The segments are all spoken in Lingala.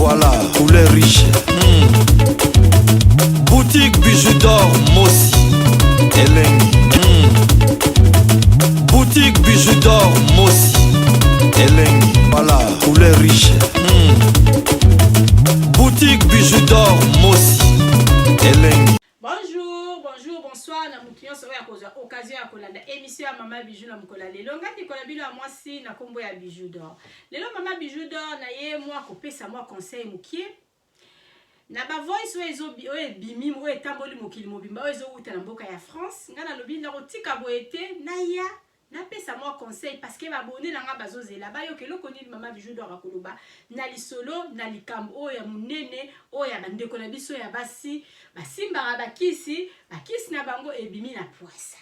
Voilà, poulet riche. Boutique bijoux d'or, Mossi, Elengi. Boutique bijoux d'or, Mossi, Elengi. Voilà, poulet riche. Boutique bijoux d'or, Mossi, Elengi. Bonjour, bonjour, bonsoir. Na mutio soya koza occasion ya kolanda émission ya Mama Bijou na mukola lelo ngati kola bilo ya mwasi na kombo ya Bijou d'or. Lelo Mama Bijou d'or na ye moi kopesa moi conseil mukie. Na ba voice wezo bimi mo etamboli mokili mobimba wezo uta na mboka ya France. Ngana lobi na kotika boete na ya na pesa moi conseil parce que ba bonné na nga bazozela ba yo keloko ni Mama Bijou d'or akoloba na lisolo na likambo o ya munene o ya bandeko na biso ya basi basimba bakisi na bango ebimi na poisa.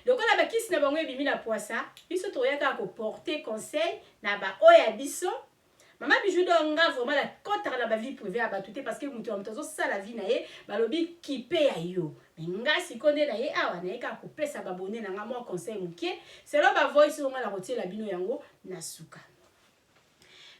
Lokola bakisi na bango ebimi na poisa biso toyaka ko porter conseil na ba o ya biso. Mama Bijou d'or nga vraiment la contre la vie privée à batute parce que mutu amtazo ça la vie na ye balobi kipe ya yo. Nga sikonde na ye awa na eka ko pesa babone na nga mo conseil mukie. C'est là ba voice on la rotier la bino yango na suka.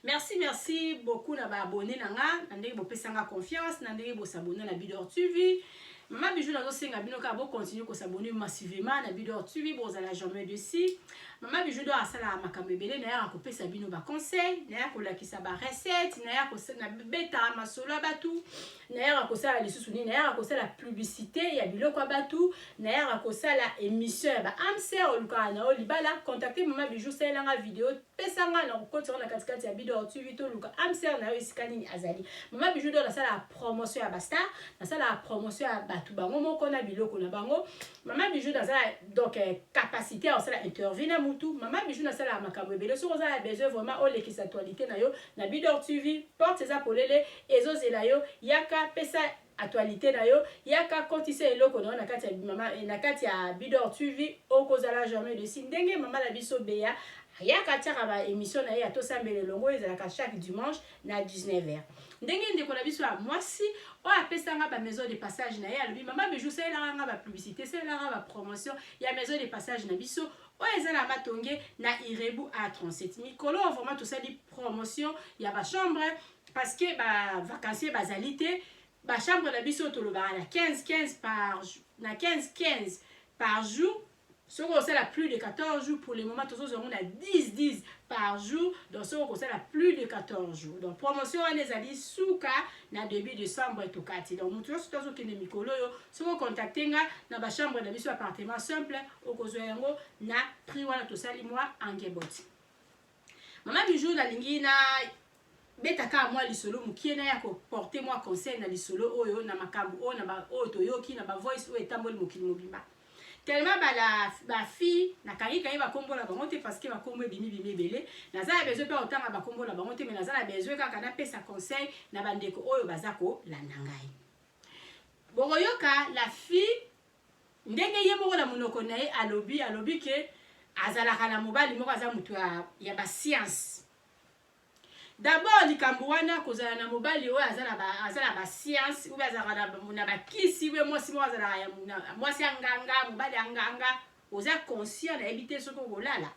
Merci beaucoup na ba abonné na nga na ndenge bo pesa nga confiance na ndenge bo s'abonner na Bidor TV. Mama Bijou na zo senga bino ka bo continuer ko s'abonner massivement na Bidor TV bo za la jamais dessus. Mama Bijou d'or asala makambo ebele na ya ko pesa bino ba conseil na ya ko lakisa ba recette na ya ko na beta masolo batu na ya ko sala lisusu ni na ya ko sala publicité ya biloko batu na ya ko sala émission ba amser oluka na olibala contacter Mama Bijou sala nga vidéo pesa nga na ko tsona katikati ya Bidor TV to luka amser na yo isikani azali. Mama Bijou d'or asala promotion ya basta na sala promotion ya batu bango moko na biloko na bango. Mama Bijou dans donc capacité à sala intervenir mutu. Mama Bijou na sala makambo ebele so za besoin vraiment o lekisa actualité na yo na Bidor TV porte za polele ezo zela yo yaka pesa actualité na yo yaka kotise eloko na kati ya mama na kati ya Bidor TV okozala jamais de sindenge mama la biso beya yaka tiaka ba émission na ye to sambele longo ezalaka chaque dimanche na 19h. Ndenge ndeko na biso ya mwasi o apesanga ba maison de passage na ye alobi Mama Bijou sala nga ba publicité sala nga ba promotion ya maison de passage na biso o ezala matonge na Irebu à 37 mikolo vraiment tout ça dit promotion ya ba chambre parce que ba vacancier bazalité ba chambre na biso to lo ba na 15 par jour. Si on a plus de 14 jours, pour le moment, on a 10 par jour. Donc, si on a plus de 14 jours. Donc, promotion, on les a dit, souka, na début décembre et tout cas. Donc, nous sommes tous qui mikolo si on contacte na ba chambre de biso appartement simple, au kozoyango, na prix wana to sali moi en geboti. Mama Bijou na lingi na betaka moi lisolo mukie na ya ko porter moi conseil na lisolo oyo na makambu o na ba o to yoki na ba voice o etamboli mokili mobimba. Tellement la fille na kari ba kombo la bango te parce que ba kombo bimi belé na za besoin pas autant ba kombo la bango te mais na za besoin kaka na pesa conseil na bandeko oyo bazako la nangai boroyoka la fille ndenge ye moko na munoko na ye alobi ke azalaka na mobali moko aza mutu ya ba science. D'abord likambo wana kozala na mobali oyo azala ba science ou azala na ba kisi we mwasi mo azala ya mwasi anganga mobali anganga oza conscient na ebité soko bolala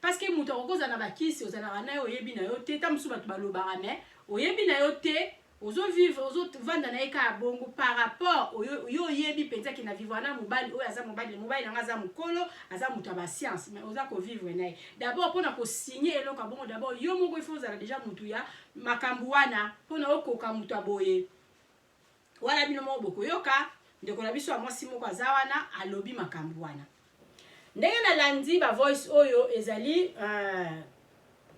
parce que mutu okoza na ba kisi ozala na yo yebi na yo te tamsu batu balobara mais oyebi na yo te ozo vivre ozo vanda na eka bongo par rapport yo yebi penza ki na vivre na mobali oyo aza mobali na ngaza mukolo aza mutu ba science mais oza ko vivre na d'abord pona ko signer eloko bongo d'abord yo moko il faut za déjà mutu ya makambu wana pona okoka mutu aboye wala bino mo boko yoka ndeko na biso mwasi moko azawana alobi makambu wana ndenge na landi ba voice oyo ezali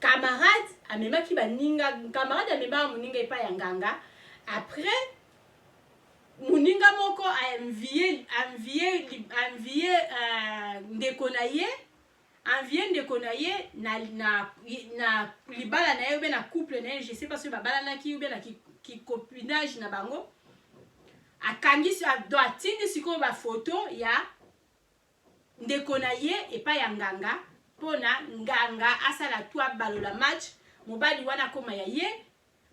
camarade amemaki baninga camarade ameba muninga epa ya nganga après muninga moko envier ndeko na ye na libala na ye be na couple na ye je sais pas si babala na ki ou bien na ki copinage na bango akangisi atindi siko ba photo ya ndeko na ye epa ya nganga pona nganga asala toi balola match mobali wana koma ya ye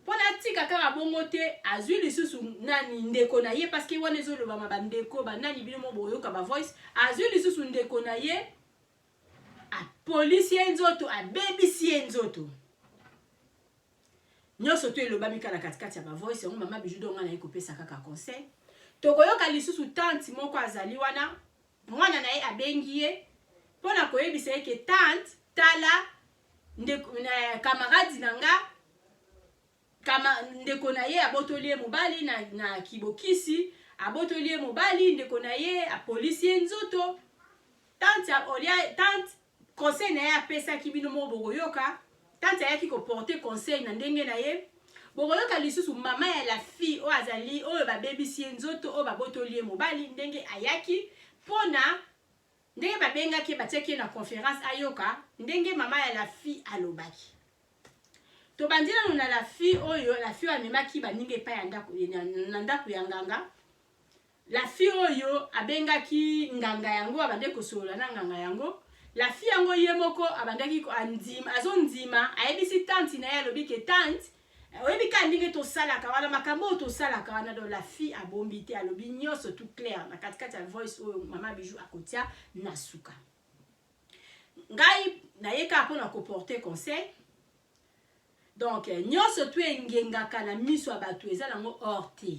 pona tika kaka bongo te azwi lisusu nani ndeko na ye parce que wana ezoloba mabandeko banani bino mo boyoka ba voice azwi lisusu ndeko na ye a police nzoto a baby si nzoto nyonso to elobami kala katikati ya ba voice yango mama Bijou donga na ekopesa kaka conseil tokoyoka lisusu tante moko azali wana mwana na ye abengi ye mpona koyebisa ye ke tante tala camarade na nga ndeko na ye abotoli ye mobali na kibokisi abotoli ye mobali ndeko na ye apolisi ye nzoto tante conseil na ye apesaki bino moko bokoyoka tante ayaki koporte conseil na ndenge na ye bokoyoka lisusu mama ya la fille oyo azali oyo babebisi ye nzoto oyo babotoli ye mobali ndenge ayaki mpona ndenge babengaki batiaki ye na conférence ayoka ndenge mama ya la fille alobaki tobandi nano na la fille oyo amemaki baninga epai na ndako ya nganga la fille oyo abengaki nganga yango abande kosolola na nganga yango la fille yango ye moko abandaki azondima ayebisi tante na ye alobi ke tante oyebi ka ndenge tosalaka wana makambo oyo tosalaka wana donc la fille abombi te alobi nyonso tout clair na katikati ya voice oyo mama Bijou akotia na suka ngai nayeka mpona koporte conseil donc nyonso to engengaka na miso ya bato eza nango or te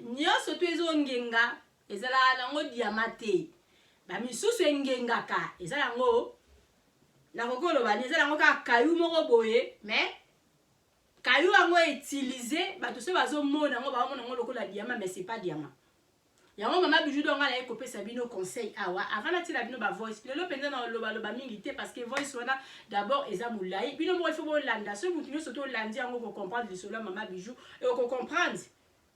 nyonso to ezongenga ezalaka nango diama te bamisusu engengaka eza nango nakokoloba eza nango kaka kayu moko boye mais kayu yango utiliser bato so bazomona yango baomona yango lokola diama mais c'est pas diama yango mama Bijou donga na ekopesa bino conseil awa avant natila bino ba voice lelo penza na loba mingi te parce que voice wana d'abord eza mulai bino mo il faut bolanda so mutu nyonso to landi yango ko comprendre lisolo mama Bijou et ko comprendre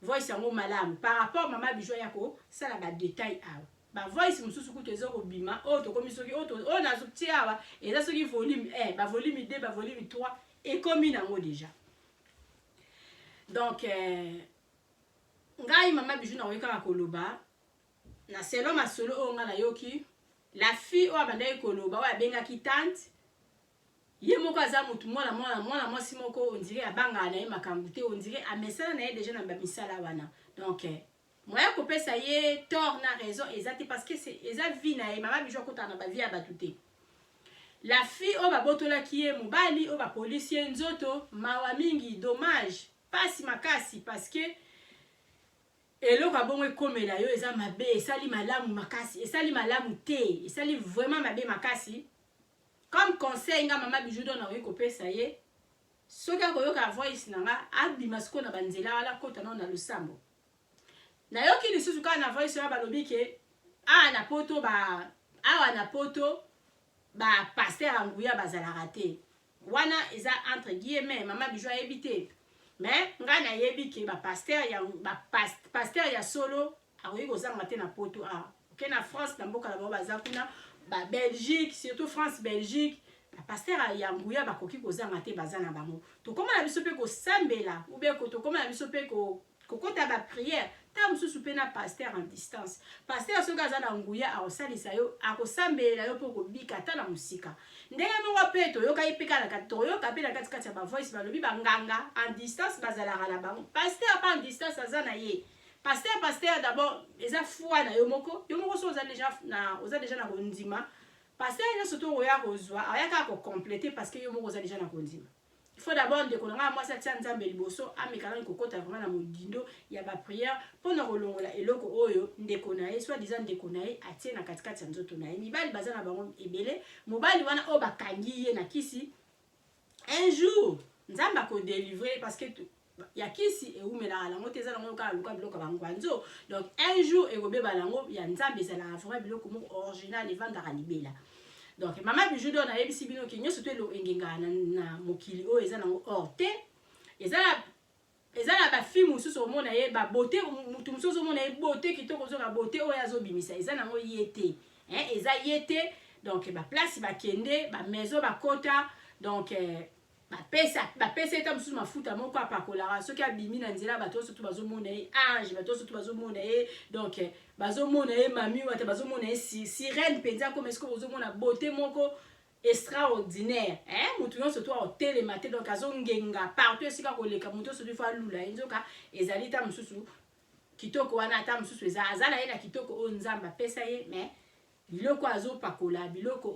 voice yango malamu par rapport mama Bijou yako sala ba détail awa ba voice mususu kuto ezo kobima o to komi soki o na zuti awa eza soki volume 1 ba volume 2 ba volume 3 et komi nango déjà donc ngai mama Bijou na weka koloba na selo masolo o nga na yoki la fille o abandaki koloba o abengaki tante ye moko aza mutu mwana mwasi moko on dirait abanga na ye makambo te on dirait amesala na ye déjà na bamisala wana donc moya kopesa ye tort na raison exacte parce que c'est eza vie na ye mama Bijou akota na ba vie ya batu te la fille o babotolaki ye mobali o bapolisi ye nzoto mawa mingi dommage pasi makasi parce que eloko abongo ekomela yo eza mabe esali malamu makasi esali malamu te esali vraiment mabe makasi comme conseil nga mama Bijou dona oyi kopesa ye soki akoyoka voice nanga abima siko na banzela wala kota na lusambo nayoki lisusu kaka na voice ya balobi ke awa na poto ba pasteur anguya bazalaka te wana eza entre guillemets mama Bijou ayebi te mais nga na yebi ke ba pasteur ya solo akoki kozanga te na poto ok na France na mboka na bango baza kuna ba Belgique surtout France Belgique ba pasteur ya nguya bakoki kozanga te baza na bango tokoma na biso pe kosambela ou bien tokoma na biso pe kokota ba prière ta mususu pe na pasteur en distance pasteur soki aza na nguya akosalisa yo akosambela yo mpo kobika ata na mosika ndenge moko mpe toyoka ye mpe kaka toyoka mpe na katikati ya bavoice balobi banganga en distance bazalaka na bango pasteur pa en distance aza na ye pasteur d'abord eza foi na yo moko so oza déjà na kondima pasteur nyonso to oya kozwa ayaka kokomplete parce que yo moko oza déjà na kondima il faut d'abord ndeko na nga mwasi atia nzambe liboso amekala kokota vraiment na modindo ya baprière mpona kolongola eloko oyo ndeko na ye soit disant ndeko na ye atie na katikati ya nzoto na ye mibali baza na bango ebele mobali wana oyo bakangi ye na kisi un jour nzambe akodélivre parce que ya kisi eumelaka lango te eza nango kaka luka biloko ya bangwanzo donc un jour ekobeba lango ya nzambe ezalaka vraiment biloko moko original evandaka libela donc mama Bijou do na yebisi bino ke nyonso to engengaka na mokili oyo eza nango or te eza na bafilme mosusu omona ye babote mutu mosusu omona ye bote kitoko ozoka bote oyo azobimisa eza nango ye te eza ye te donc baplace bakende bamaison bakota donc bapesa eta mosusu mafuta moko apakolaka soki abimi na nzela bato oyo sotu bazomona ye ange bato oyo sotu bazomona ye donc bazomona ye mami wata bazomona ye sirène mpenza comme eske bozomona beauté moko extraordinaire mutu nyonso to aotelema te donc azongenga partout esika koleka mutu oyo sotu fo alula ye nzoka ezali ta mosusu kitoko wana ata mosusu aza na ye na kitoko oyo nzambe apesa ye mais biloko azopakola biloko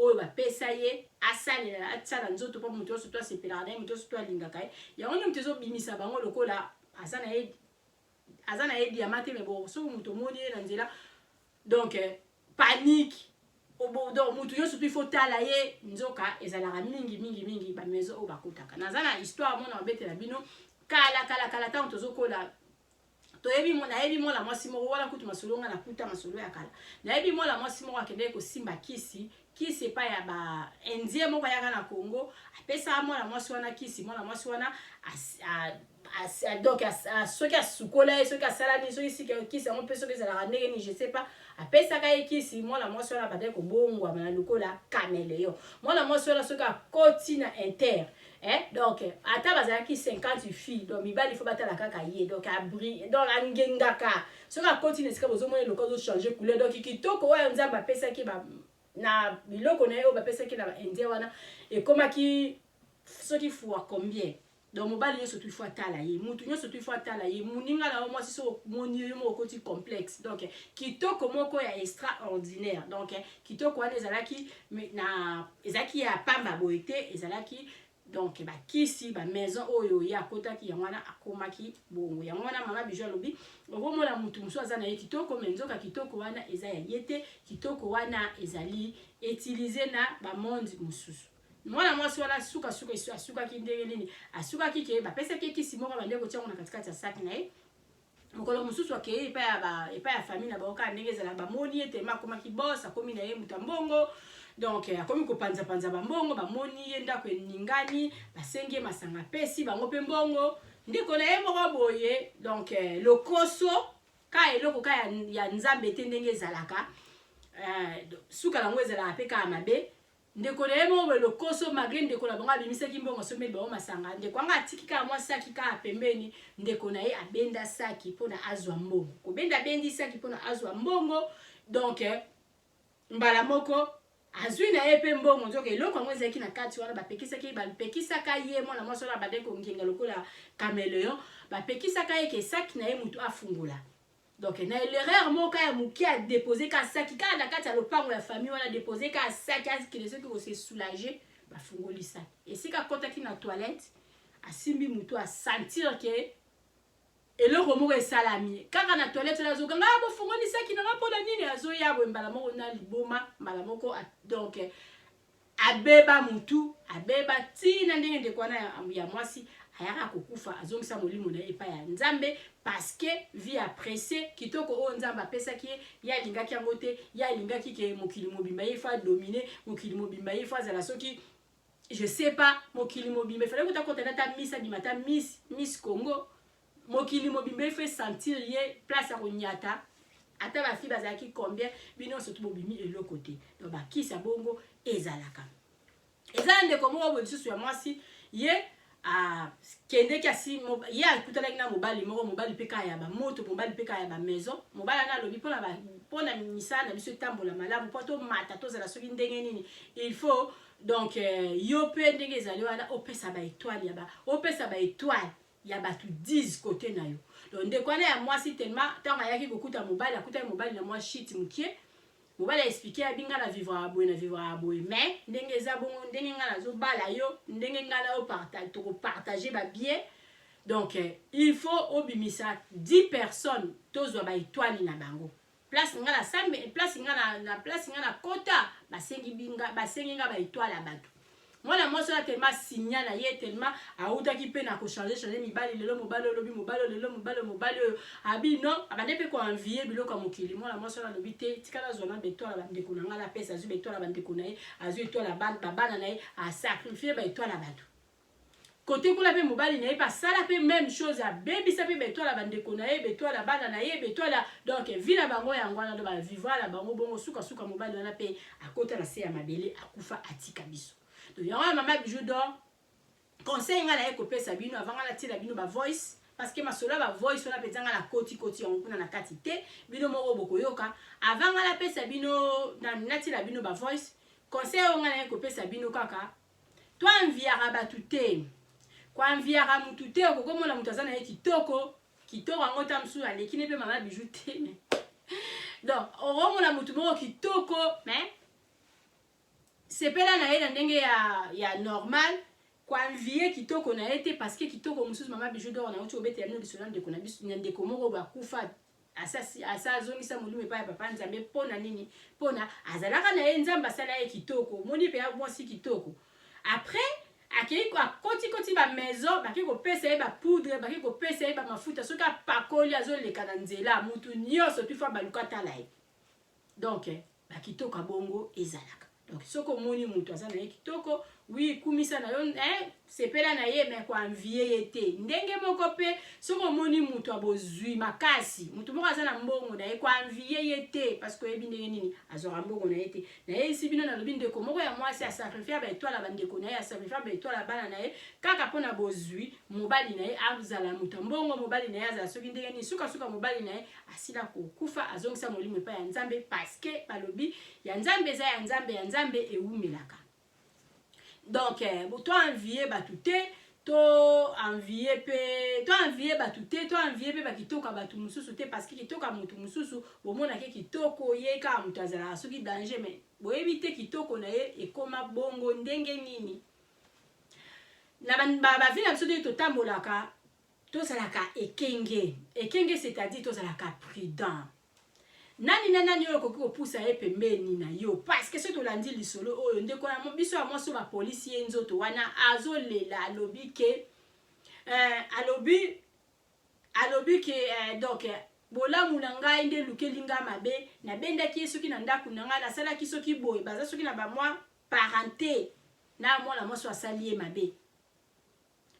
oyo bapesa ye asalela atsala nzoto mpo moto nyonso to asepelaka na ye moto nyonso to alingaka ye yango nde moto ezobimisa bango lokola aza na ye diama te me bo soki moto omoni ye na nzela donc panique donc moto nyonso to ifo tala ye nzoka ezalaka mingi bamaison oyo bakotaka naza na histoire mona babetela bino kala ntango tozokola nayebi mwana mwasi moko wana kutu masolo nga nakuta masolo ya kala nayebi mwana mwasi moko akendeki kosimba kisi epai ya ba indien moko ayaka na Congo apesaka mwana mwasi wana kisi mwana mwasi wana donc soki asukola ye soki asala nini soki sika kisi yango mpe soki ezalaka ndenge nini je sais pas apesaka ye kisi mwana mwasi wana bandeki kobongwama na lokola caméléon mwana mwasi wana soki akoti na inter donc ata bazalaki 50 filles donc mibali faut batala kaka ye donc abri donc angengaka soki akoti na esika bozomona eloko azochanger couleur donc kitoko oyo nzambe apesaki na biloko na ye oyo bapesaki na baindien wana ekomaki soki fois combien donc mobali nyonso tu ifo atala ye mutu nyonso tu ifo atala ye moninga na yo mwasi so moni yo moko koti complexe donc kitoko moko ya extraordinaire donc kitoko wana ezalaki ya pamba boye te ezalaki donc bakisi bamaison oyo ye akotaki yango wana akomaki bongo yango wana mama Bijou alobi okomona mutu mosusu aza na ye kitoko me nzoka kitoko wana eza ya ye te kitoko wana ezali utilize na bamonde mosusu mwana mwasi wana asukaki ndenge nini asukaki ke bapesaki kisi moko bande kotiango na katikati ya saki na ye mokolo mosusu akei epai ya famille na baoka ndenge ezala bamoni ete ma akomaki bos akomi na ye muta mbongo donc akomi kopanza bambongo bamoni ye ndako eningani basengi ye masanga pesi bango mpe mbongo ndeko na ye moko boye donc lokoso ka eloko ka ya nzambe te ndenge ezalaka suka nango ezalaka mpe kaka mabe ndeko na ye moko boye lokoso malgré ndeko na bango abimisaki mbongo someli bango masanga ndeko anga atiki kaka mwa saki kaka pembeni ndeko na ye abenda saki mpona azwa mbongo kobenda abendi saki mpona azwa mbongo donc mbala moko azwi na ye mpe mbongo nzoka eloko yango ezalaki na kati wana bapekisaka ye mwana mwasi wana bade kongenga lokola caméléon bapekisaka ye ke saki na ye mutu afungola donc na l'erreur moko ya moke adepose ka saki kaka na kati ya lopango ya famille wana adepose ka saki asikele soki kose soulage bafungoli saki esika akotaki na toilette asimbi mutu asentir ke eloko moko esalami kaka na toilette la zokanga bofungoli saki nanga mpona nini azoya boye mbala moko na liboma mbala moko donc abeba mutu abeba tina ndenge ndeko wana ya mwasi ayaka kokufa azongisa molimo na epai ya nzambe parce que vie apressée kitoko oyo nzambe apesaki ye alingaki yango te ye alingaki ke mokili mobimba ye fa dominer mokili mobimba ye fa azala soki je sais pas mokili mobimba efale kuta kotana ta miss abima ta miss Congo mokili mobimba efe sentir ye place ya konyata ata bafi bazalaki combien bino sotu bobimi eloko te donc bakisa bongo ezalaka eza ndeko moko boye lisusu ya mwasi ye kendeki asi ye akutalaki na mobali moko mobali mpe kaka ya bamoto mobali mpe kaka ya bamaison mobali ana alobi mpona misala na biso etambola malamu mpo tomata tozala soki ndenge nini il faut donc yo mpe ndenge ezali wana opesa baetoile ya bato 10 kote na yo donc ndeko wana ya mwasi tellement ntango ayaki kokuta mobali akutaki mobali na mwa shit mokie mobali aexplike abinga na vivre ya boye mais ndenge eza bongo ndenge nga nazobala yo ndenge nga na tokopartage babien donc il faut obimisa 10 personnes tozwa baetoile na bango place nga na sambe place nga na kota basengi nga baetoile ya bato mwana mwasi wana tellement signal na ye tellement autaki mpe na kochange mibali lelo mobali olobi mobali oyo abi non abande mpe koenvie biloko ya mokili mwana mwasi wana alobi te tikala azwa na baetoile ya bandeko na ngai napesa azwi baetoile ya bandeko na ye azwi etoile ya babana na ye asacrifie baetoile ya bato kote kuna mpe mobali na ye mpe asala mpe même chose abebisa mpe baetoile ya bandeko na ye baetoile ya bana na ye baetoile donc vi na bango yango wana bavivre na bango bongo sukasuka mobali wana mpe akota na se ya mabele akufa atika biso yango mama Bijou d'or conseil nga na ye kopesa bino avant nga natina bino ba voice parce que masolo ba voice wana peza nga na koti yango kuna na kati te bino moko bokoyoka avant nga napesa bino natina bino ba voice conseil nga na ye kopesa bino kaka toanviaka batu te koanviaka mutu te okokomona mutu aza na ye kitoko yango ta mosusu aleki ne mpe mama Bijou te donc oromona mutu moko kitoko mais sepela na ye na ndenge ya normal koanvie kitoko na ye te parce que kitoko mosusu mama bijou d'or na uti obetela bino lisola ndeko na biso ndeko moko bakufa asa azongisa molimo epai ya papa nzambe mpona nini mpona azalaka na ye nzambe asala ye kitoko omoni mpe ya mwasi kitoko après akoti bamaison baki kopesa ye bapoudre baki kopesa ye bamafuta soki apakoli azoleka na nzela mutu nyonso tufa baluka tala ye donc bakitoko bongo ezalaka donc soki omoni mutu aza na ye kitoko wi kumisa na yo sepela na ye me koanvie ye te ndenge moko mpe soki omoni mutu abozwi makasi mutu moko aza na mbongo na ye koanvie ye te parce que oyebi ndenge nini azwaka mbongo na ye te na ye esi bino nalobi ndeko moko ya mwasi asakrifia baetwala bandeko na ye asakrifia baetwala bana na ye kaka mpona bozwi mobali na ye azala mutu mbongo mobali na ye azala soki ndenge nini sukasuka mobali na ye asila kokufa azongisa molimo epai ya nzambe parce que balobi ya nzambe eza ya nzambe ewumelaka. Donc to envier batu te to envier batu te to envier pe bakitoka batu mususu te parce que kitoka mutu mususu bomona ke kitoko ye ka mutu azala soki danger mais boyebi te kitoko na ye ekoma bongo ndenge nini na ba vie na biso te totambolaka tozalaka ekenge c'est-à-dire tozalaka prudent nani oyo koki kopusa ye pembeni na yo parce que soki tolandi lisolo oyo ndeko na biso ya mwasi ba polisi ye nzoto wana azolela alobi ke alobi ke donc bolamu na ngai nde lukeli nga mabe nabendaki ye soki na ndako na ngai nasalaki soki boye baza soki na bamwa parenté na mwana mwasi asali ye mabe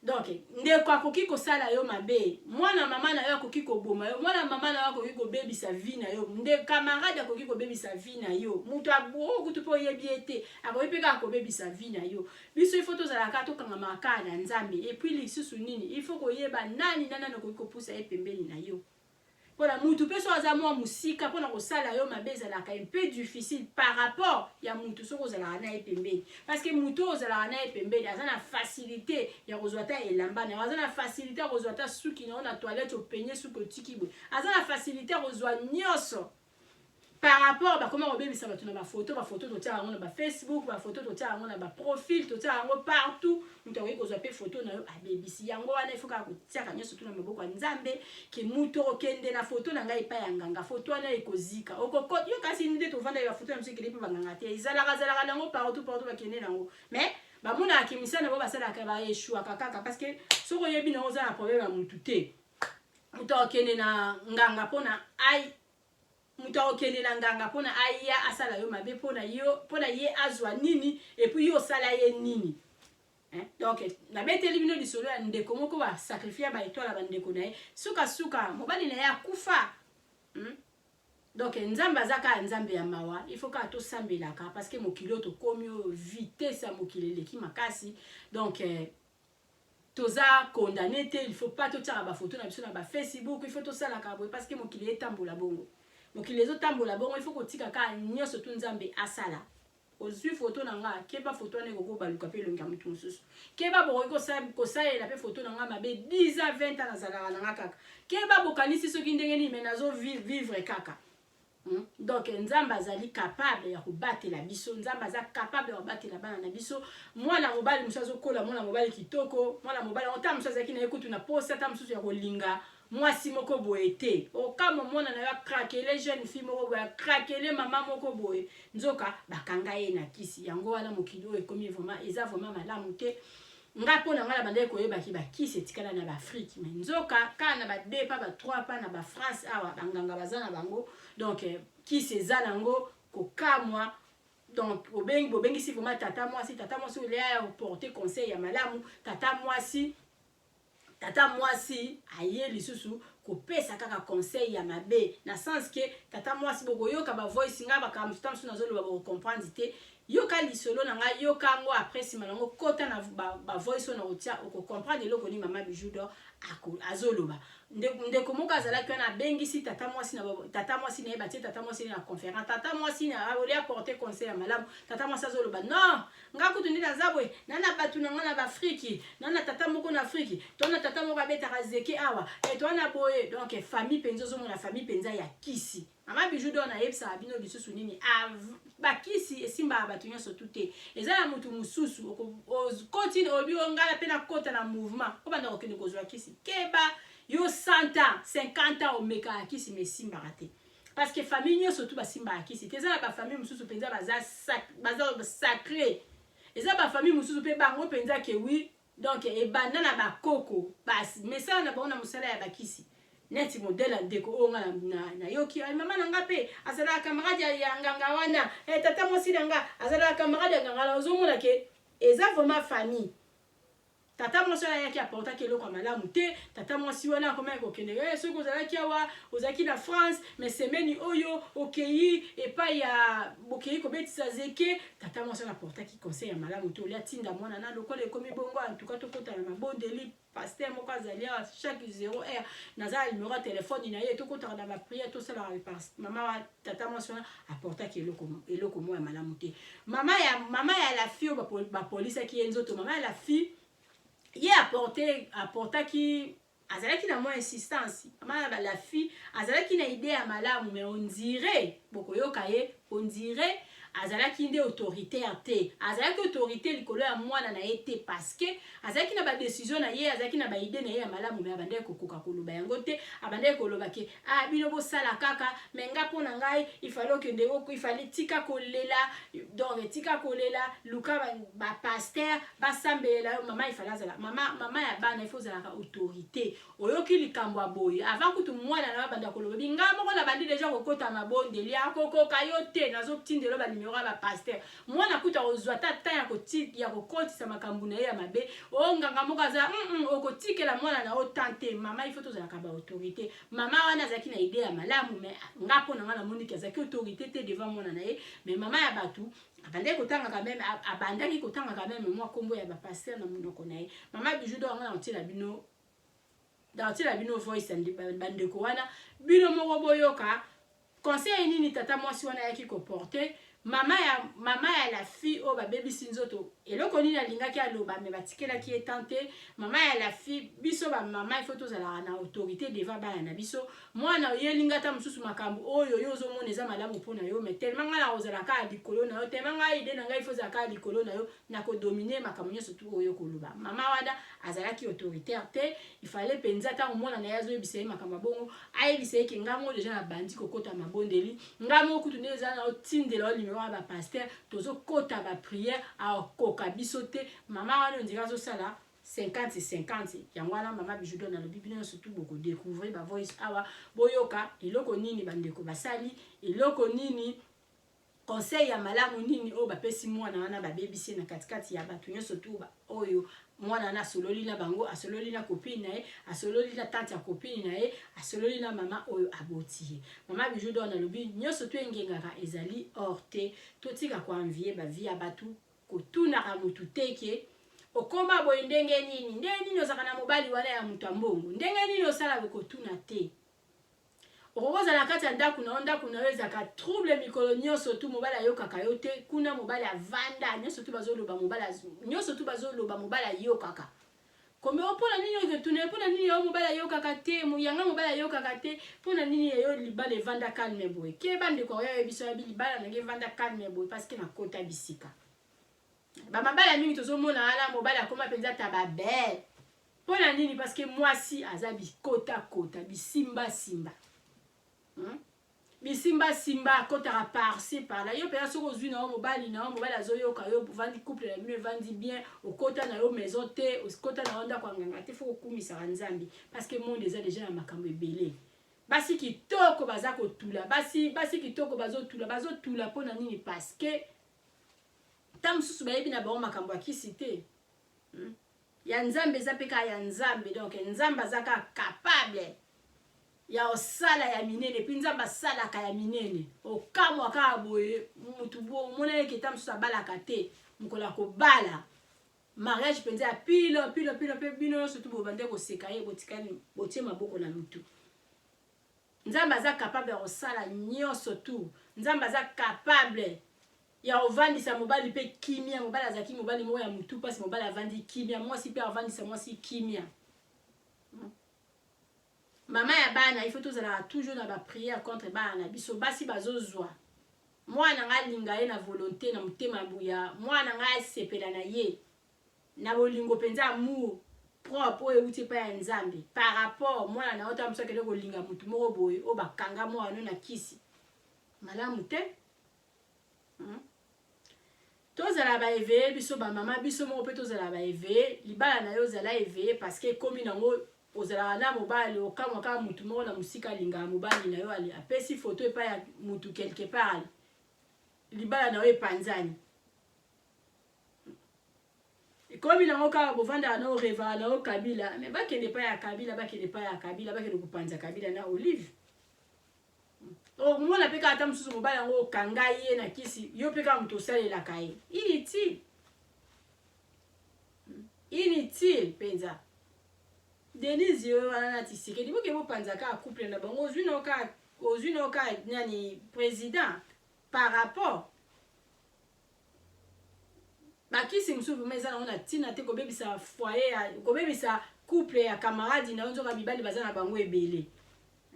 donc ndeko akoki kosala yo mabe mwana mama na yo akoki koboma yo mwana mama na yo akoki kobebisa vie na yo nde camarade akoki kobebisa vie na yo mutu abokutu mpo oyebi ye te akoki mpe kaka kobebisa vie na yo biso ifo tozalaka tokangama kaka na nzambe epuis lisusu nini ifo koyeba nani akoki kopusa ye pembeni na yo mpona mutu mpe so aza mwa mosika mpona kosala yo mabe ezalaka un peu difficile par rapport ya mutu soki ozalaka na ye pembeni parce que mutu oyo ozalaka na ye pembeni aza na facilité ya kozwa ta elamba na yo aza na facilité ya kozwa ta suki na yo na toilette openye suki otiki boye aza na facilité ya kozwa nyonso par rapport bakoma kobebisa bato na bafoto totiaka yango na bafacebook bafoto totiaka yango na baprofile totiaka yango partout mutu akoki kozwa mpe foto na yo abebisi yango wana ifo kaka kotiaka nyonso tu na maboko ya nzambe ke mutu okende na foto na ngai epai ya nganga foto wana ekozika yo kasi nde tovanda bafoto na biso ekende mpe banganga te ezalaka nango partout bakende nango mais bamonaka misala na bo basalaka baeshuaka kaka parce que soki oyebi nango oza na problème ya mutu te mutu akokende na nganga mpona mutu akokende na nganga mpona aya asala yo mabe mpona ye azwa nini epuis yo osala ye nini donc nabeteli bino lisolo ya ndeko moko basakrifia baetwala bandeko na ye sukasuka mobali na ye akufa donc nzambe aza kaka nzambe ya mawa ifo kaka tosambelaka parce que mokili oyo tokomi oyo vitesse ya mokili eleki makasi donc toza condamné te il faut pas totiaka bafoto na biso na bafacebook il faut tosalaka boye parce que mokili etambola bongo mokili ezotambola bongo il faut kotika kaka nyonso tu nzambe asala ozwi foto na nga keba foto wana ekoko baluka mpe elongi ya mutu mosusu keba bokoki kosalela mpe foto na nga mabe 10 à 20 ans nazalaka na nga kaka keba bokanisi soki ndenge nini me nazo vivre kaka donc nzambe azali capable ya kobatela biso nzambe aza capable ya kobatela bana na biso mwana mobali mosusu azokola mwana mobali kitoko mwana mobali ota mosusu azalaki na ye kutu na posa ata mosusu ya kolinga mwasi moko boye te okama mwana na yo akrakele jeune fille moko boye akrakele mama moko boye nzoka bakanga ye na kisi yango wana mokili oyo ekomi vraiment eza vraiment malamu te nga mpona nga na bandeki koyebaki bakisi etikala na baafrike mais nzoka kaka na ba2 pa ba3 pa na bafrance awa banganga baza na bango donc kisi eza nango kokamwa donc bobengisi vraiment tata mwasi oleya ya koporte conseil ya malamu tata mwasi aye lisusu kopesa kaka conseil ya mabe na sens ke tata mwasi bokoyoka bavoice nga bakamsuta mosusu nazoloba bokomprendre te yoka lisolo na nga yoka ngo après si malango kota na ba voice na otia oko comprendre eloko ni Mama Bijou d'Or azoloba ndeko moko azalaki wana abengisi tata mwasi na ye batie tata mwasi na conférence tata mwasi na oli apporter conseil ya malamu tata mwasi azoloba non nga kutu ndi naza boye nana batu na nga na baafriki nana tata moko na afriki tona tata moko abetaka zeke awa twana boye donc famille mpenza ozomona famille mpenza ya kisi Mama Bijou d'Or nayebisaka bino lisusu nini bakisi esimbaka bato nyonso tu te eza na mutu mosusu continue obi ongala mpe na kota na mouvement obanda kokende kozwa kisi keba yo 100 ans 50 ans omekaka kisi me esimbaka te parce que famille nyonso tu basimbaka kisi te eza na bafamille mosusu mpenza baza sacré eza bafamille mosusu mpe bango mpenza ke wi donc ebanda na bakoko basi mesala na bango na mosala ya bakisi neti modèle ndeko onga na yoki mama nanga pe azala camarade ya nganga wana tata mwasi nanga azala camarade ya nganga ozomona ke eza vraiment famille tata mwasi wana yaki apporta keloko ya malamu te tata mwasi wana akoma kokende soki ozalaki awa ozalaki na France mais semaine oyo okei epai ya bokei kobetisa zeke tata mwasi wana apportaki conseil ya malamu te olia tinda mwana na lokola ekomi bongo en tout cas tokota na mabondeli pasteur moko azali awa chaque 0 heure naza na numéro ya telefone na ye tokotaka na bapriere tosalaka mama wa tata mwasi wana apportaki eloko moko ya malamu te mama ya la fille oyo bapolisaki ye nzoto mama ya la fille ye apportaki azalaki na mwa insistance mama la fille azalaki na idée ya malamu mais on dirait bokoyoka ye on dirait azalaki nde autoritaire te azalaki autorité likolo ya mwana na ye te parce que azalaki na ba décision na ye azalaki na ba idée na ye ya malamu mais abandaki kokoka koloba yango te abandaki koloba ke bino bosala kaka mais nga mpo na ngai ifale okende oko ifale tika kolela donc tika kolela luka bapaster basambelela yo mama ifale azala mama ya bana ifo ozalaka autorité oyoki likambo ya boye avant kutu mwana na babanda koloba binga moko na bandi deja kokota mabondeli akokoka yo te nazotindelo balimero ya bapaster mwana kuta ozwa tata ya kokotisa makambo na ye ya mabe nganga moko aza okotikela mwana na otante mama ifo tozalaka ba autorité mama wana azalaki na idée ya malamu mais nga mpo na nga namoni ke azalaki autorité te devant mwana na ye mais mama ya batu abandaki kotanga quand même mwa kombo ya bapaster na monoko na ye Mama Bijou d'Or nga naotiela bino voice bandeko wana bino moko boyoka conseil nini tata mwasi wana yaki koporte mama ya la fille o babebisi nzoto eloko nini alingaki aloba me batikelaki etante mama ya la fille biso bamama ifo tozalaka na autorité devant bana na biso mwana oyelinga ta mosusu makambo oyo yo ozomona eza malamu mpona yo me tellement ngai na kozalaka ya likolo na yo tellement ngai ide na ngai ifo ozalaka ya likolo na yo na kodomine makambo nyonso tu oyo koloba mama wana azalaki autoritaire te ifale mpenza ntango mwana na ye azoyebisa ye makambo ya bongo ayebisa ye ke ngai mo deja na bandi kokota mabondeli ngai mo kutu nde eza na otindela olimero ya bapaster tozokota bapriere akoka biso te mama wana ondira azosala 50-50 yango wana Mama Bijou d'Or nalobi bino surtout bokodécouvrir ba voice awa boyoka eloko nini bandeko basali eloko nini conseil ya malamu nini oyo bapesi mwana wana babebisi na katikati ya bato nyonso tu oyo mwana wana asololi na bango asololi na copine na ye asololi na tante ya copine na ye asololi na mama oyo aboti ye Mama Bijou d'Or nalobi nyonso tu engengaka ezali hors te totika koanvie bavie ya bato kotunaka mutu teke okoma boye ndenge nini ozaka na mobali wana ya mutu ambongo ndenge nini osala bokotuna te okokoza na kati ya ndako na yo ezaka trouble mikolo nyonso tu mobali ayokaka yo te kuna mobali avanda nyonso tu bazoloba mobali ayokaka kombe opona nini okotuna mpona nini yo mobali ayokaka te yanga mobali ayokaka te mpona nini yo libala evanda calme boye keba ndeko oyo biso ya libala nange evanda calme boye parce que nakota bisika bamabala mingi tozomona wana mobali akoma mpenza ta babele mpona nini parce que mwasi aza bikotakota bisimbasimba bisimbasimba akotaka par-ci par-là yo mpenza soki ozwi na yo mobali azoyoka yo vandi couple na bino evandi bien okota na yo maison te okota na yo ndako ya nganga te fo okumisaka nzambe parce que monde eza deja na makambo ebele basi kitoko baza kotula basi kitoko bazotula mpona nini parce que ta mosusu bayebi na bango makambo ya kisi te ya nzambe eza mpe kaka ya nzambe donc nzambe aza kaka capable ya osala ya minene puis nzambe asalaka ya minene okamwa kaka boye mutu omona ye keta mosusu abalaka te mokolo ya kobala mariage mpenza ya pilo mpe bino nyonso tu bobande koseka ye botikani botie maboko na mutu nzambe aza capable ya kosala nyonso tu nzambe aza capable ya ovandisa mobali mpe kimia mobali azalaki mobali moko ya mutu mpasi mobali avandi kimia mwasi mpe avandisa mwasi kimia mama ya bana il faut tozalaka toujours na bapriere contre bana na biso basi bazozwa mwana nga alinga ye na volonté na motema buya mwana nga asepela na ye na bolingo mpenza amour propre oyo euti epai ya nzambe par rapport mwana na ota mosu akende kolinga mutu moko boye oyo bakanga mwana na kisi malamu te tozala baeveye biso bamama biso moko mpe tozala baeveye libala na yo ozala eveye parce que ekomi nango ozalaka na mobali okamwa kaka mutu moko na mosika alingaka mobali na yo apesi foto epai ya mutu quelque part libala na yo epanzani ekomi nango kaka bovandaka na orevaka na yo kabila me bakende epai ya kabila bakende kopanza kabila na olive omona mpe kaka ata mosusu mobali yango okanga ye na kisi yo mpe kaka moto osalelaka ye inutile mpenza denise yo wana na tisekedi boke bopanza kaka couple na bango ozwi na oka nani président par rapport bakisi mosusu vraimen eza nango na ntina te kobebisa foyer kobebisa couple ya camarade na yo nzoka mibali baza na bango ebele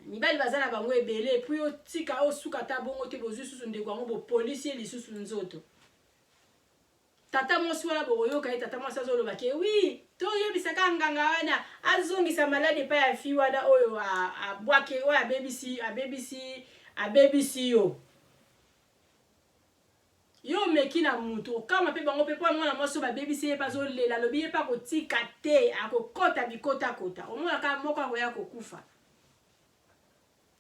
mibali baza na bango ebele puis otika osuka ta bongo te bozwi susu ndeko yango bopolisi ye lisusu nzoto tata mwasi wana bokoyoka ye tata mwasi azoloba ke wi toyebisaka nganga wana azongisa malade epai ya fi wana oyo abwake oyo abebisi yo meki na mutu okama mpe bango mpe mpo mwana mwasi oyo babebisi ye mpe azolela alobi ye mpe akotika te akokota bikotakota omonaka moko akoya kokufa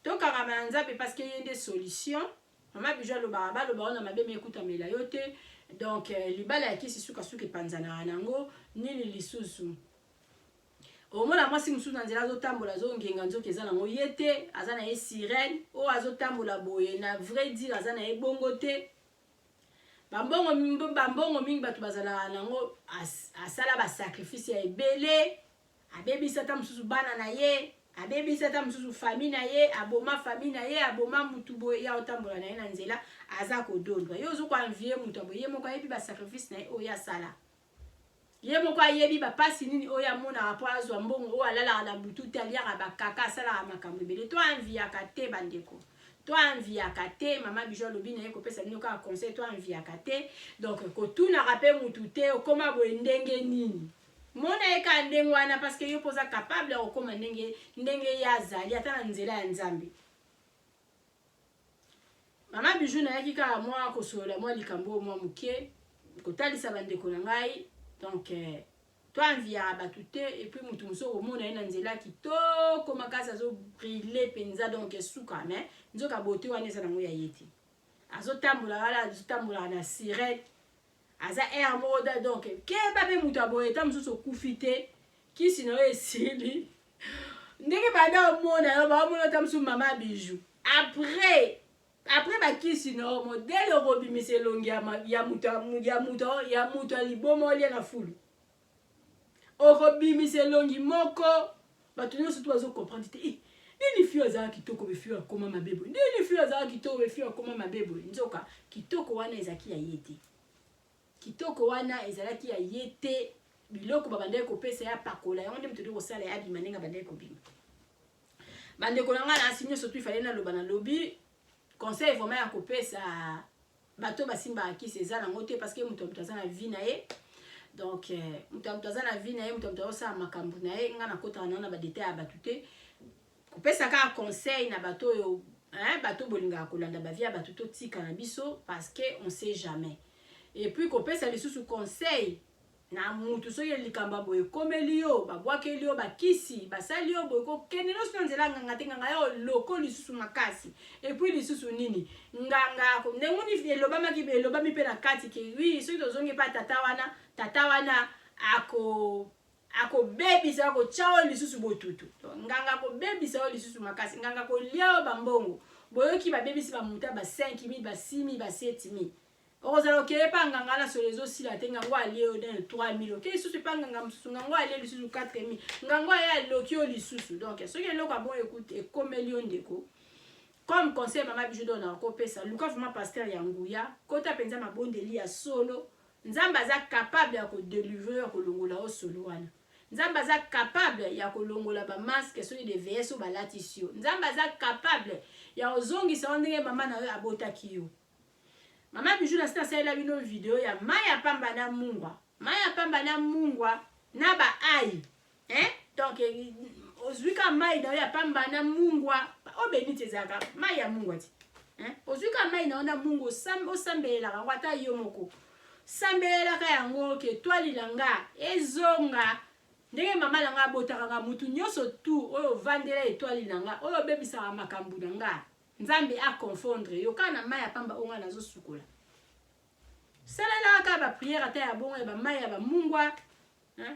tokanga na nzambe parce que ye nde solution mama bijo alobaka balobaka na mabe me ekutamela yo te donc libala ya kisi sukasuka epanzanaka nango nini lisusu omona mwasi mosusu na nzela azotambola azongenga nzoki eza nango ye te aza na ye sirene oyo azotambola boye na vrai dire aza na ye bongo te bambongo mingi bato bazalaka nango asala basacrifice ya ebele abebisi ata mosusu bana na ye abebisi ata mosusu famille na ye aboma famille na ye aboma mutu boye ya otambola na ye na nzela aza kodondwa yo ozokoanvie mutu aboye ye moko ayebi basacrifice na ye oyo asala ye moko ayebi bapasi nini oyo amonaka mpo azwa mbongo oyo alalaka na butu te aliaka bakaka asalaka makambo ebele to anviaka te bandeko to anviaka te mama bijo alobi na ye kopesa bino kaka conseil to anviaka te donc kotunaka mpe mutu te okoma boye ndenge nini mona ye ka ndenge wana parce que yo poza capable ya kokoma ndenge ye azali ata na nzela ya nzambe mama biju nayaki kaka mwa kosolola mwa likambo mwa moke kotalisa bandeko na ngai donc toanviaka bato te epuis mutu mosusu okomona ye na nzela kitoko makasi azobrile mpenza donc esuka me nzoka bote wana eza nango ya ye te azotambola wala azotambolaka na sirete aza air moko da donc keba mpe mutu aboye ata mosusu okufi te kisi na yo esili ndenge banda omona yo baomona ata mosusu mama biju après bakisi na yo modele okobimisa elongi ya mutu aliboma olia na fulu okobimisa elongi moko bato nyonso tu bazokomprendre te nini fio azalaka kitoko befio akoma mabebo nini fio azalaka kitoko befio akoma mabebo nzoka kitoko wana ezalaki ya ye te kitoko wana ezalaki ya ye te biloko babandaki kopesa ya pakola yango nde moto ndenge kosala ya abima ndenge bandaki kobima bandeko na ngai na asi nyonso tu ifale naloba na lobi conseil vraiment ya kopesa bato basimbaka kisi eza nango te parce que moto aza na vie na ye donc moto aza na vie na ye moto azosala makambo na ye ngai nakotaka nao na badetail ya bato te kopesa kaka conseil na bato oyo bato bolingaka kolanda bavie ya bato totika na biso parce que on sait jamais et puis kopesa lisusu conseil na mutu soki likambo boye komeli yo babwakeli yo bakisi basali yo boye kokende nyonso na nzela nganga te nganga yo loko lisusu makasi et puis lisusu nini nganga ndenguni elobami mpe na kati ke wi soki tozongi mpa tata wana ako baby sa ko chao lisusu botutu nganga ko baby sa lisusu makasi nganga ko liao bambongo boyoki ba baby si ba muta ba 5000 ba 6000 ba 7000 ozalo ke pa nganga na solezo sila te ngangwa liao dans 3000 ke lisusu pa nganga mususu ngangwa liao lisusu 4000 ngangwa ya lokio lisusu donc ce que loko bon écoute et comme million deko comme conseil mama bijou dona ko pesa luka vraiment pasteur ya nguya kota penza mabondeli ya solo nzamba za capable ya ko délivrer ko longola o solo wana nzamba za capable ya ko longola ba masque so de VS ba latisio nzamba za capable ya ozongisa ndenge mama na yo abotaki yo mama bijou na sita sala bino video ya maya pamba na mungwa na ba ai donc ozuika mai na ya pamba na mungwa obenite zaka mai ya mungwa ti ozuika mai na mungu osambela ngwata yo moko sambela ka yango ke twali langa ezonga ndenge mama langa botaka nga mutu nyoso tu oyo vandela etwali langa oyo bebisa makambu langa nzambe a confondre yo kana mai ya pamba onga nazo sukola salela ka ba prière ata ya bongo ba mai ya ba mungwa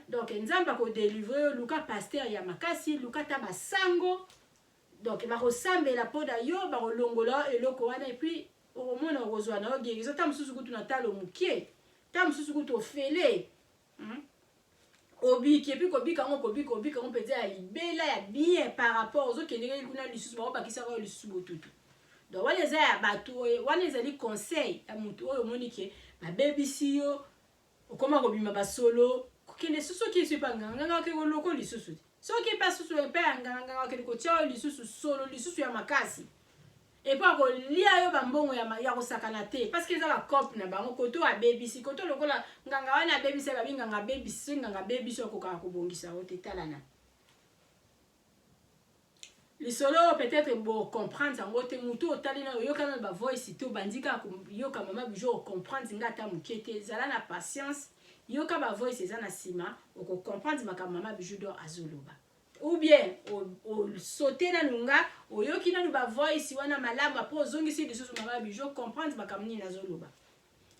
donc nzamba ko délivrer luka pasteur ya makasi luka ta basango donc ba ko sambela poda yo ba ko longola eloko wana et puis au moins on reçoit na guérison ta mususu kutu na talo mukie ta mususu kutu ofele obiki et puis kobika on peut dire libela ya bien par rapport aux autres qui ne kuna lisusu ba bakisa ko lisusu botutu donc wale za ya bato wane zali conseil ya mutu oyo monike ba baby siyo okoma ko bima ba solo kende susu ki supa nganga ke loko lisusu soki pa susu pe nganga ke ko chao lisusu solo lisusu ya makasi et pas ko lia yo bambongo ya ko sakana te parce que za ba cop na bango koto a baby si koto lokola nganga wana baby se ba nganga baby so ko ka ko bongisa o te talana les solo peut-être bon comprendre ngo te mutu otalina yo kana ba voice to bandika yo ka mama bijo comprendre ngata mukete zala na patience yo ka ba voice eza na sima oko comprendre maka mama bijou do azoloba ou bien o sauter na nunga oyoki na ba voice wana malamu apo zongisi lisusu mama bijou comprendre maka mni na zoloba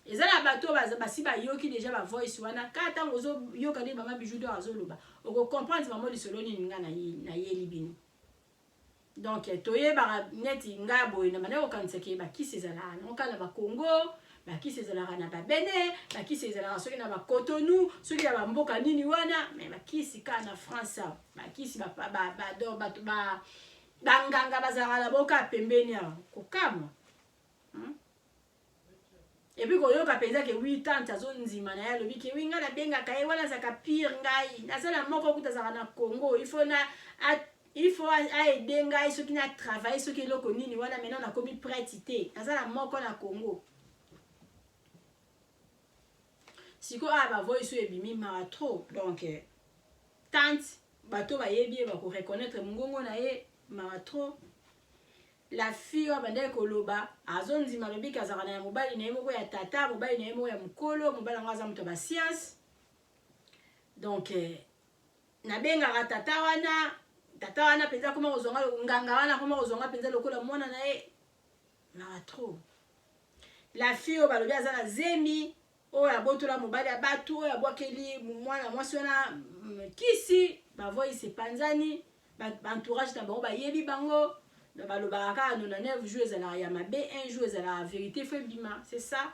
eza na bato basi ba yoki déjà ba voice wana ka tango zo yoka ni mama bijou do azoloba oko comprendre mama lisolo ni nga na yeli bino donc toye ba neti ngabo ina maneko kanseke ba kisezala nokala ba Congo bakisi ezalaka na babene bakisi ezalaka soki na bacotonou soki ya bamboka nini wana me bakisi ka na France bakisi banganga bazalaka na boka pembeni awa kokamwa epi koyoka mpenza ke 8 ans azonzima na ye alobi ke wi ngai nabengaka ye wana azalaka pire ngai nazala moko kuta azalaka na Congo il faut aide ngai soki na travaille soki eloko nini wana maintenant nakomi prête te nazala moko na Congo siko ba voice ebimi mara trop donc tante bato ba yebi ba ko reconnaître mungongo na ye mara trop la fille wa bande koloba azonzi maribika azakana ya mobali na ye moko ya tata mobali na ye moko ya mukolo mobali ngaza muto ba science donc na benga tata wana penza koma kozonga nganga wana koma kozonga penza lokola mwana na ye mara trop la fille wa balobi azana zemi oya botola mobali abatu oya bwakeli mwana mwasi wana kisi ba voice panzani ba entourage na bango ba yebi bango na balobaka ka 99 jours ezala ya mabe 1 jour ezala vérité fait bima c'est ça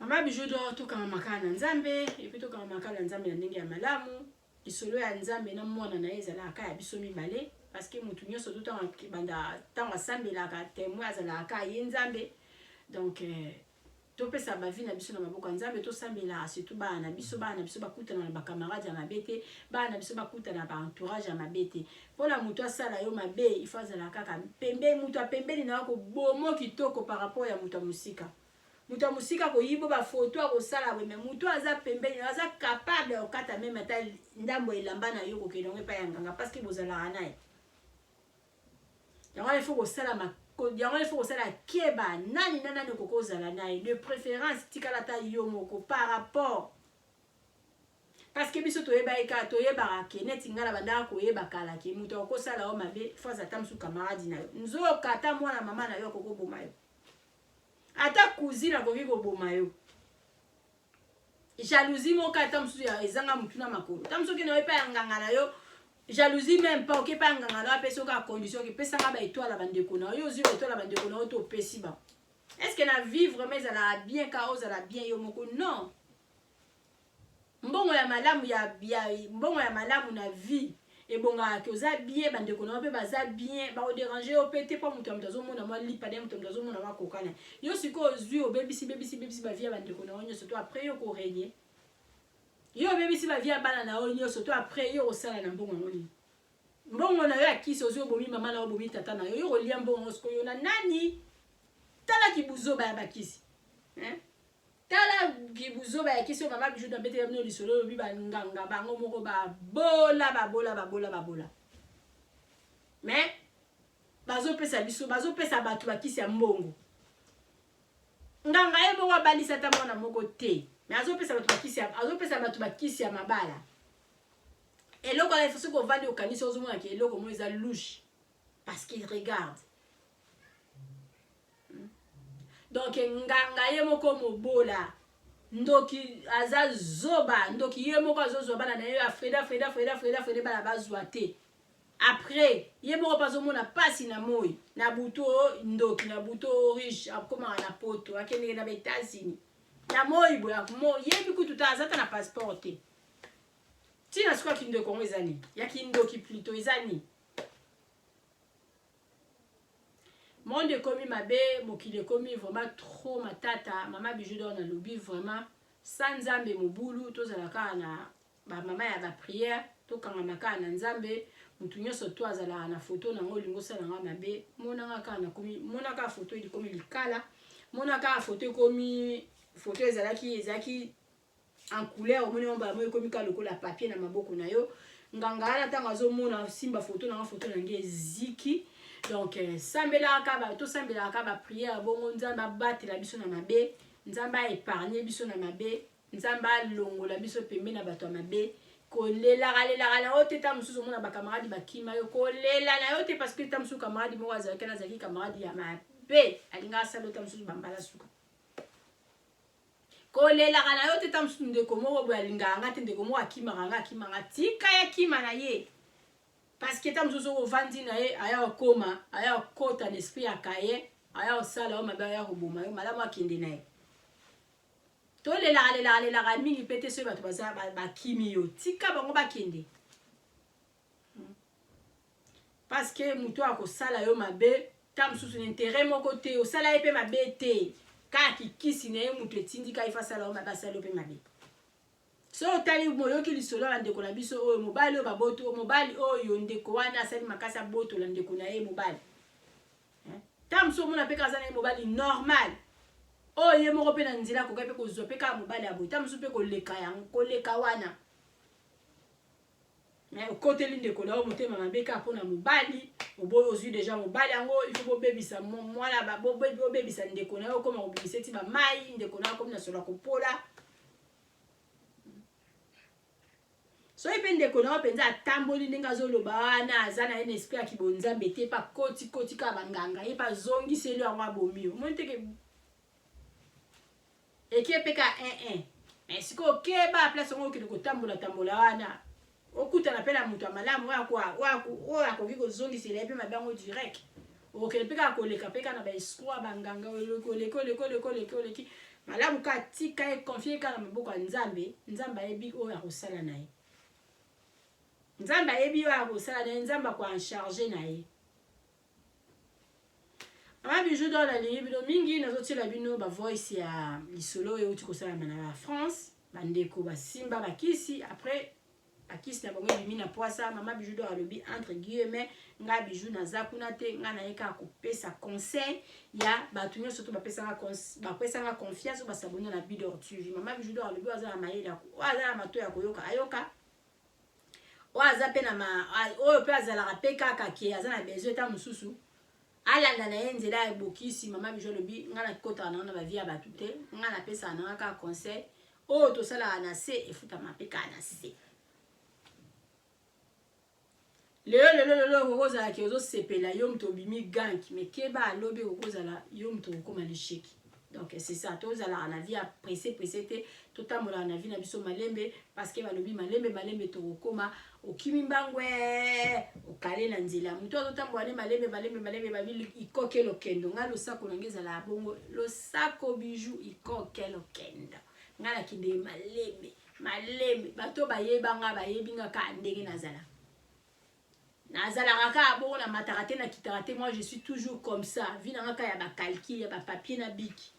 mama bijou do to kama makana nzambe et puis to kama makana nzambe na ndenge ya malamu isolo ya nzambe na mwana na ezala ka ya biso mibale parce que mutu nyoso to tanga banda tanga sambela ka témoin azala ka ye nzambe donc topesa bavi na biso na maboko ya nzambe tosambela surtout bana biso bakutana na bacamarade ya mabe te bana biso bakutana na baentourage ya mabe te mpona moto asala yo mabe ifo azala kaka pembeni moto apembeni na yako bomo kitoko par rapport ya moto ya mosika koyibo bafoto akosala bwe me moto aza pembeni aza capable ya kokata meme ata ndambo elamba na yo kokendongo epai ya nganga parce que bozalaka naye yango il faut kosala yango il faut kosala keba nani kokozala naye de préférence tikala ta yo moko par rapport parce que biso toyebaka ke neti ngala bandaka koyeba kala ke moto akosala o mabe fois ata mosu camarade na yo nzoka ata mwana mama na yo akokoboma yo ata cousine akoki koboma yo jalousie moka tamsu ya ezanga mutuna makolo tamsu ki na wepa ya nganga na yo jalousie même pas ok pa nganga na pesa ka condition ki pesa nga ba étoile bandeko na yo ozwi étoile bandeko na yo to pesi ba est-ce que na vivre mais ala bien ka ozala bien yo moko non mbongo ya malamu mbongo ya malamu na vie et bonga que oza bien bandeko na yo pe baza bien ba o déranger o pété pas mutu mutazo mona moi lipa dem mutu mutazo mona ma kokana yo siko ozwi o bebisi ba vie bandeko na yo surtout après yo ko régner yo bebisi ba vie bana na yo surtout après yo osala na mbongo ngoni mbongo na yo akisi ozwi bomi mama na yo bomi tata na yo yo kolia mbongo siko yo na nani tala kibuzo ba bakisi hein tala kibuzo ba yakisi mama bijou na bete no lisolo bi ba nganga bango moko ba bola mais bazo pesa biso bazo pesa batu bakisi ya mbongo nganga ye moko balisa ta mona moko te mais azo pesa batu bakisi ya mabala eloko la faut ko vandi au kanisa ozo mona ke eloko mo eza louche parce qu'il regarde. Donc nganga ye moko mobola ndoki aza zoba ndoki ye moko azozoba na ye Freda bala bazwa te après ye moko bazomona pasi na moi na buto ndoki na buto riche akoma na poto akende na États-Unis na moi boya mo ye biku tutazata na passeport te tina siko kindo kongo ezani ya kindoki plutôt ezani monde komi mabe mokile komi vraiment trop matata mama bijou dans na lobby vraiment sans nzambe mobulu tozalaka na ba mama ya ba prière to kanga maka na nzambe mutu nyonso to azala na photo na ngolingo sala nga mabe monanga ka na komi monaka photo ili komi likala monaka photo komi photo ezaki en couleur omoni omba mo komi ka lokola papier na maboko na yo nganga ala tanga zo mona simba photo na nge ziki. Donc sambela ka prière bongo nzamba batela biso na mabe nzamba épargner biso na mabe nzamba longola biso pembe na bato mabe kolela na ote ta mususu mona ba camarade bakima yo kolela na yote parce que ta mususu camarade mo azaki na zaki camarade ya mabe alinga salo ta mususu bambala suka kolela na yote ta mususu ndeko mo bo alinga ngate ndeko mo akima tika ya kima na ye. Parce que tam zozo ovandi na ye aya okoma aya okota l'esprit akaye aya osala o mabe aya oboma yo malamu akende na ye to lela mingi pete so bato baza bakimi yo tika bango bakende parce que muto akosala yo mabe tam susu intérêt moko te osala ye pe mabe te kaki kisi na ye muto etindi ka ifasala o mabe asala yo pe mabe. So tali moyo ki lisolo la ndeko na biso oyo mobali o baboto mobali oyo ndeko wana asali makasa boto la ndeko na ye mobali tam so mona pe kaza na mobali normal oyo ye moko pe na nzila ko pe ko zo pe ka mobali abo tam so pe ko leka wana mais côté ndeko na o motema mabeka pona mobali obo ozwi déjà mobali yango il faut bebisa mwana ba bebisa ndeko na yo koma obiseti ba mai ndeko na ko na solo ko pola. So ipe ndeko na openza atamboli ndenge zoloba wana aza na ene esprit ya kibonzambe te pa koti ka banganga ye pa zongi selo yango abomi o monte ke ekepe ka mais siko keba place ngo kile kotambola wana okuta na pela mutu amalamu wa akoki kozongi selo epe mabango direct okele peka koleka peka na ba escroc banganga oleki malamu ka tika e confier ka na maboko ya nzambe ayebi oyo akosala na ye nzamba ebi wa kosala na nzamba kwa en charger na ye. Mama bijou dans la ligne bino mingi nazotila bino ba voice ya lisolo e uti kosala na France bandeko basimba bakisi après akisi na bango bimi na poisa mama bijou dans alobi entre guillemets nga bijou naza kuna te nga na yeka kopesa conseil ya batu nyonso to bapesa nga confiance basabona na Bidor TV mama bijou dans alobi aza na mayela aza na mato ya koyoka ayoka waza pe na oyo pe azalaka pe kaka ke aza na besoin ta mususu alanda na ye nzela ya bokisi mama bijou lobi nga na kota na ba vie ya batu te nga na pesa na ka conseil oyo tosala na se efutama pe ka na se lelo kokozala ke ozosepela yo mutu obimi ganki me keba alobi kokozala yo mutu okoma lesheki Donc c'est ça, tous à la vie à pressé tout à mon la vie na biso malembe parce que balobi malembe to koma okimimbangwe okale na nzela muto totamboane malembe babili ikoke lokendo nga lo sako nangeza la bongo lo sako bijou ikoke lokendo nga na kinde malembe bato bayebanga bayebinga ka ndenge nazala kaka bongo na matarate na kitarate. Moi je suis toujours comme ça vi na nga ya ba calcul ya ba papier na biki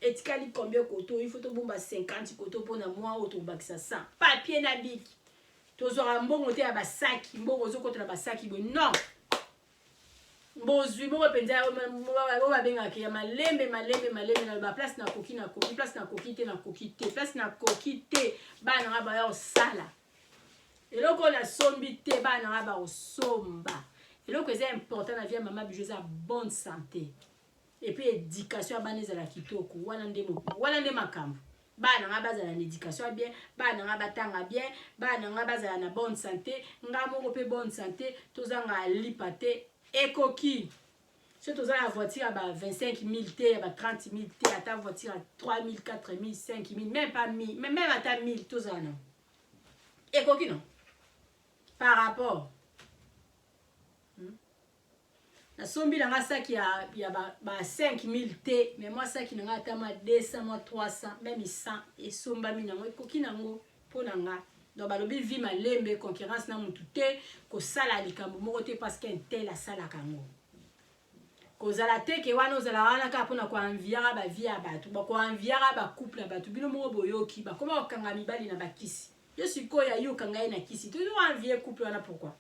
etikali combien koto il faut to bomba 50 koto pona moi auto bakisa 100 papier na biki tozora mbongo te ya basaki mbongo zokota na basaki bo non mbozwi mbongo penza o babenga ke ya malembe na ba place na koki place na koki te place na koki te bana nga ba yo sala eloko na sombi te bana nga ba osomba eloko eza important na vie ya mama bijou eza bonne santé. Et puis éducation bana ezala kitoko wana nde makambo bana nga bazala na éducation bien bana nga batanga bien bana nga bazala na bonne santé nga moko pe bonne santé tozanga lipate ekoki so tozala na voiture ya ba 25 000 te ya ba 30 000 te ata voiture ya 3 000 4 000 5 000 même pas 1000 même ata 1000 tozala na ekoki non par rapport na sombi na nga saki ya ba 5000 te mais moi saki na nga atama 200 moi 300 même 100 et somba mi nango ekoki nango pona nga donc balobi vi malembe concurrence na mutu te ko sala likambo moko te parce que tel a sala kango ko zala te ke wana ozala wana ka pona ko enviara ba vie ya batu ba ko enviara ba couple ya batu bino moko boyoki ba koma okanga mibali na bakisi yo sikoya yo kanga na kisi to envier couple wana pourquoi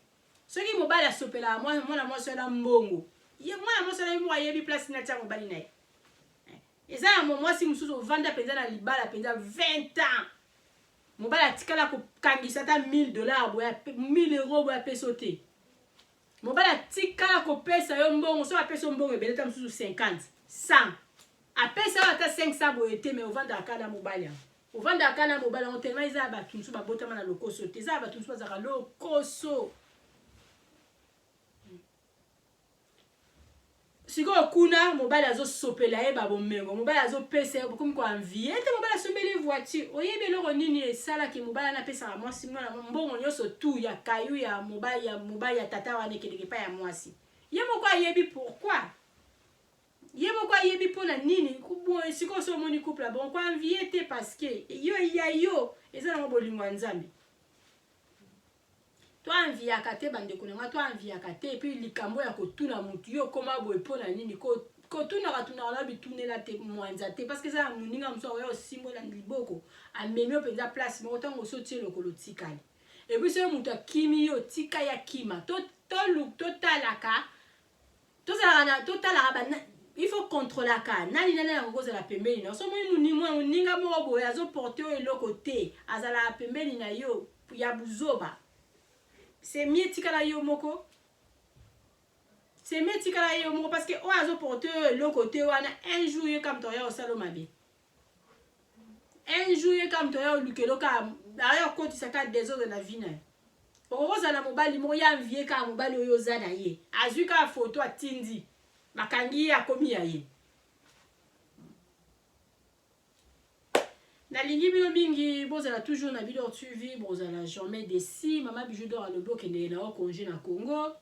soki mobali asopela mwana mwasi na mbongo ye mwana mwasi na mwa yebi place na tia mobali na ye eza ya mwasi mususu vanda penza na libala penza 20 ans mobali atikala ko kangisa ta $1000 boya 1000 euros boya peso te mobali atikala ko pesa yo mbongo so apesa mbongo ebele ta mususu 50 100 apesa ata 500 boye te mais ovanda akala mobali ovanda akala mobali on tellement eza ba tunsu ba botama na lokoso te eza ba tunsu ba zaka lokoso siko kuna mobali azo sopela ye ba bomengo mobali azo pesa ye comme quoi envie te mobali asombeli voiture oyebe loko nini esala ki mobali na pesa ka mwasi mwana mbongo nyoso tu ya kayu ya mobali ya tata wana kedeke pa ya mwasi ye moko ayebi pourquoi ye moko ayebi pona nini kubo siko so moni couple bon quoi envie te parce que yo eza na bolingo nzambi to enviaka te bandeko nanga to enviaka te et puis likambo ya kotuna mutu yo koma boye pona nini kotuna na bitunela te mwanza te parce que ça muninga mso yo simbo na liboko amemi openza place moko tango so tie lokolo tikali et puis so mutu akimi yo tika ya kima to talaka il faut contrôler ka nani na ngoza la pembeni na so muninga moko boye azo porter eloko te azala pembeni na yo ya buzoba. C'est mieux tikala yo moko. C'est mieux tikala yo moko parce que o azo porter le côté wana un jour yo comme toya o salomabe. Un jour yo comme toya o lukelo ka d'ailleurs quand tu saka des autres de la vie na. Okoza na mobali mo ya envier ka mobali yo zana ye. Azui ka photo atindi. Makangi akomi ya ye. Na lingi bino mingi bozala toujours na bidor suivi bozala jamais desi mama bijou dor le bloc ene na congé na Congo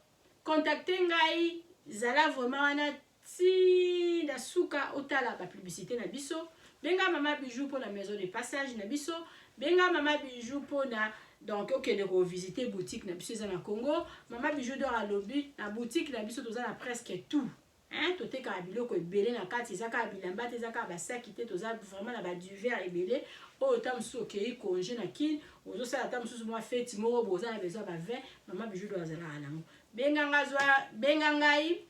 contacter ngai zala vraiment wana ti na suka otala ba publicité na biso benga mama bijou pour la maison de passage na biso benga mama bijou pour na donc OK de visiter boutique na biso na Congo mama bijou dor a lobby na boutique na biso tozala presque tout tote ka biloko ebele na kati ezaka bilamba te ezaka basaki te toza vraiment na ba duvet ebele oyo ta musu okei congé na kine ozosala ta mususu mwa feti moko boza na besoin ba 20 mama bijou do azala nango benga ngai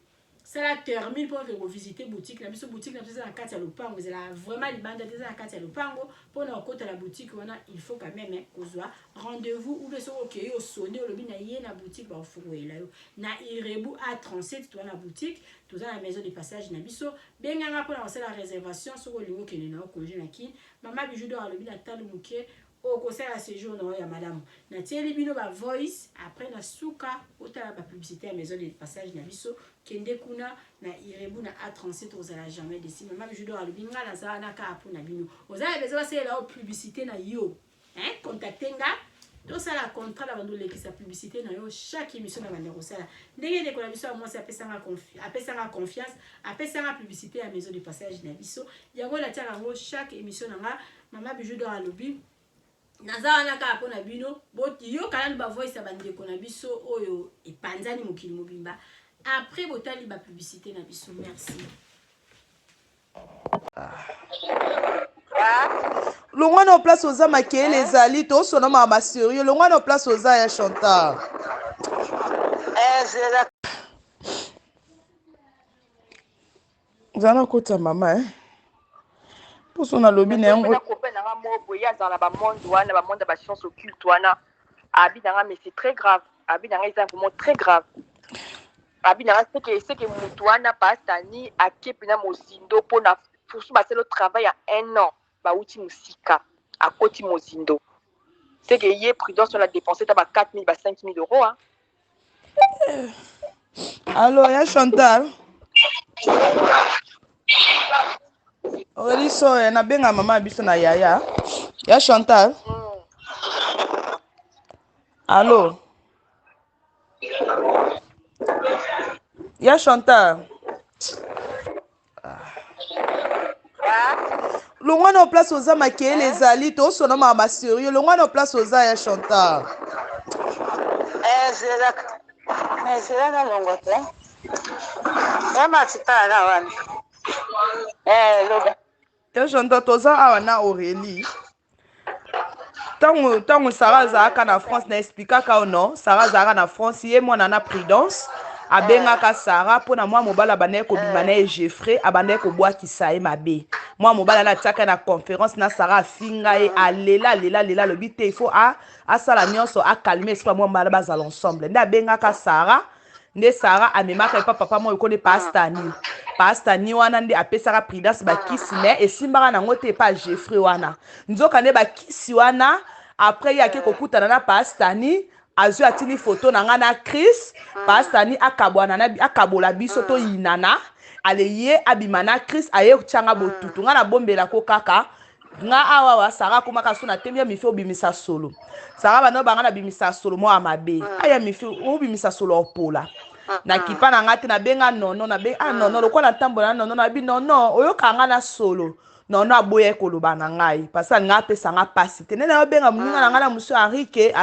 sala termine pour que visiter boutique na biso boutique na biso na kati ya lopango ezala vraiment libanda te na kati ya lopango pour na okota la boutique wana il faut quand même kozwa rendez-vous ou beso okei o sonner olobi na ye na boutique ba ofuwela yo na Irebu A37 to na boutique toza na maison de passage na biso benganga mpona kosala réservation soki olingi okende na yo congé na kini mama bijou dor alobi na talo moke okosala séjour na oyo ya malamu natieli bino ba voice après na suka otala bapublicité ya maison de passage na biso kende kuna na irebu na A37 ozala jamais desi mama bijou dor alobi nga nazala na kaka mpona bino ozala besoin basalela oyo publicité na yo contacte nga tosala contrat na bando lekisa publicité na yo chaque émission na bande kosala ndenge ndeko na biso ya mwasi apesanga confiance apesanga publicité ya maison de passage na biso yango natiaka yango chaque émission na nga mama bijou dor alobi naza wana kaka mpona bino yokalani bavoice ya bandeko na biso oyo epanzani mokili mobimba après botali bapublicité na biso merci longwana place oza makele ezali tosonoma ba sérieux longwana place oza ya Chantal zana kota mama poso na lobi na yango copain na mo boya dans la monde wana ba monde ba science occulte wana abi na mais c'est très grave abi na c'est vraiment très grave abi na c'est que mutu wana pastani akepe na mozindo pona fusu ba c'est le travail à 1 an ba uti musika à côté mozindo c'est que yé prudence on a dépensé ta ba 4 000 ba 5 000 euros hein. Alors ya Chantal Aurélie so na benga mama biso na yaya ya Chantal Allô ya Chantal longwana o place oza makele ezali tosonoma ba sérieux longwana o place oza ya Chantal c'est là longo te vraiment c'est pas là wana loba ya Chantal toza awa na Aurélie tango Sarah azalaka na France na expliquaka o non Sarah azalaka na France ye mwana na prudence abengaka Sarah mpona mwa mobala bandeki kobima na ye Geoffrey abandeki kobwakisa ye mabe mwa mobala na atiaka na conférence na Sarah afinga ye alela lobi te il faut asala nyonso akalme esika mwa mobala bazala ensemble nde abengaka Sarah nde Sarah amemaka epa papa mo ekone pastani wana nde apesaka prudence bakisi me esimbaka nango te epa Geoffrey wana nzoka nde bakisi wana après ye ake kokutana na pastani azwi atili photo na nga na Chris pastani akabola biso to yinana ale ye abima na Chris aye tianga botutu nga na bombela ko kaka nga awa Sarah komaka so na tembi ya mifi obimisa solo Sarah bano banga na bimisa solo mo amabe aya mifi obimisa solo opola na kipa na nga te na benga nono na benga nono lokola tambola nono na bi nono oyoka nga na solo nono aboye koloba na ngai parce nga pesa nga pasi te nena benga muninga na nga na monsieur Henrique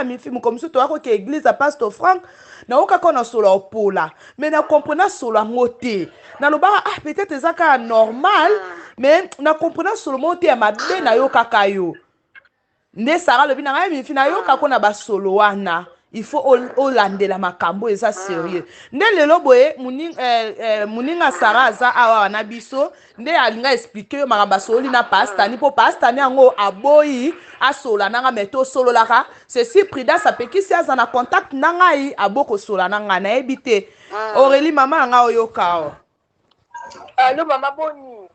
mifi mukomiso to ako ke église a pasteur Franck na oka kona solo opola mais na comprendre solo ngote na loba peut-être ezaka normal mais na comprendre solo mote ya mabe na yo kaka yo nde Sarah lobi na ngai mifi na yo kako na ba solo wana il faut olandela makambo eza sérieux nde lelo boye muninga Sarah aza awa na biso nde alinga expliquer yo makambo soli na pastani po pastani yango aboyi asola nanga meto sololaka ceci prudence apekisi aza na contact na ngai aboko sola nanga na yebi te Aurélie mama nanga oyoka allo mama boni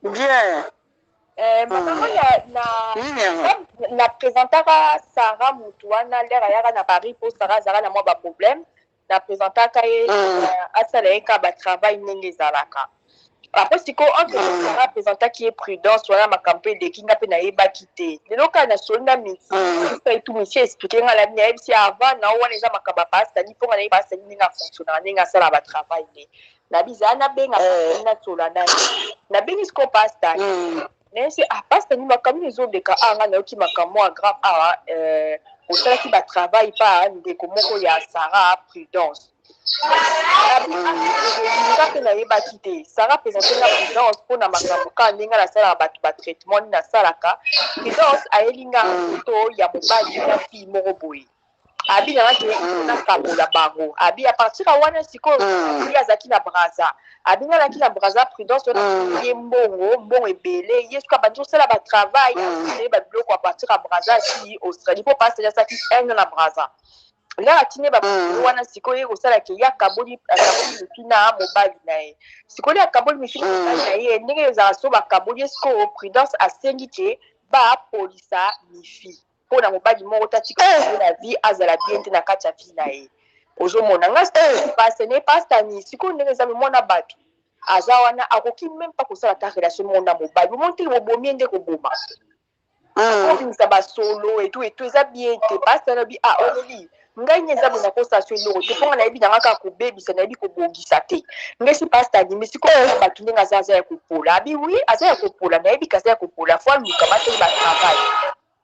bien maman na présentaka Sarah mutu wana lera yaka na Paris pour Sarah azala na mwa ba problème na présentaka ye asala ye ka ba travail ndenge ezalaka après siko entre Sarah présentaki ye prudence wana makambo eleki nga mpe nayebaki te lelo kaka na soli na misi tu misi expliqué nga la nayebisi avant na wana eza makambo ya pasitani mpo nga nayeba pasitani ndenge afonctionnaka ndenge asala ba travail nde nabiza nabenga pasitani nasola nani nabengi siko pasitani nesi pasitani makambo ezoleka anga nayoki makambo ya grave awa osalaki ba travail pa ndeko moko ya Sarah prudence nga mpe nayebaki te Sarah présente nga prudence mpona makambo kaka ndenge nasalaka bato batraitement nini nasalaka prudence ayelinga foto ya mobali na fille moko boye abi nanga te nakabola bango abi apartir ya wana sikoyo ye azalaki na braza abi nga alaki na braza prudence wana ye mbongo ebele ye soki abandi kosala batravail ye babiloko apartir ya braza asi Australie mpo pasitani asalaki 1 an na braza là atine ba wana sikoyo kosala ke ya kaboli mifina mobali na ye sikoyo ya kaboli mifina mobali na ye ndenge ezala so ba kaboli esko prudence asengi ke ba polisa mifi mpona mobali moko tatika na vie azala bien te na kati ya vie na ye ozomona nga pase ne pastani sikoyo ndenge eza mona bato aza wana akoki même pas kosala ta relation mona mobali omonte bobomi nde koboma obimisa basolo etu eza bien te pastani abi oleli ngai nyeza bona kosa so eloko te mponga nayebi nanga kaka kobebisa nayebi kobongisa te ngai si pastani mais sikoyo bato ndenge aza ya kopola abi oui aza ya kopola nayebi kaza ya kopola fo aluka bateli batravail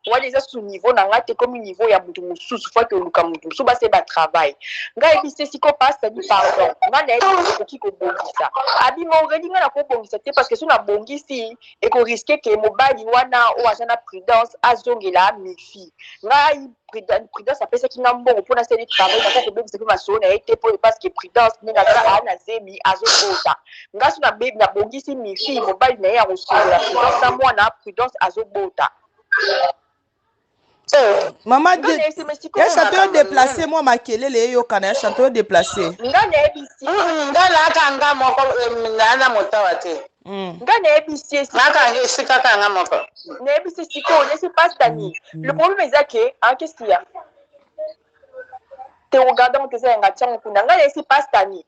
wana eza su niveau na nga te komi niveau ya mutu mosusu fo ke oluka mutu mosusu base batravail ngai yebi se siko pastani pardon nga nayebi okoki kobongisa abi maoreli nga na kobongisa te parce que so nabongisi ekoriske ke mobali wana oyo aza na prudence azongela mifi ngai prudence apesaki nga mbongo mpona seli travail nako kobebisa mpe masolo na ye te po parce que prudence ndenge aza aa na zemi azobota nga so nabongisi mifi mobali na ye ya kosokola prudence na mwana prudence azobota Maman, ya chanteur déplacé, moi, ma kelele yokana, ya chanteur déplacé. Nga na ebisi. Nga na kanga moko na motawa te. Nga na ebisi. Nga esika kanga moko. Na ebisi siko, ne se passe tani. Le problème est que, qu'est-ce qu'il y a? Te regardant que ça nga tiango kuna. Nga na esi passe tani.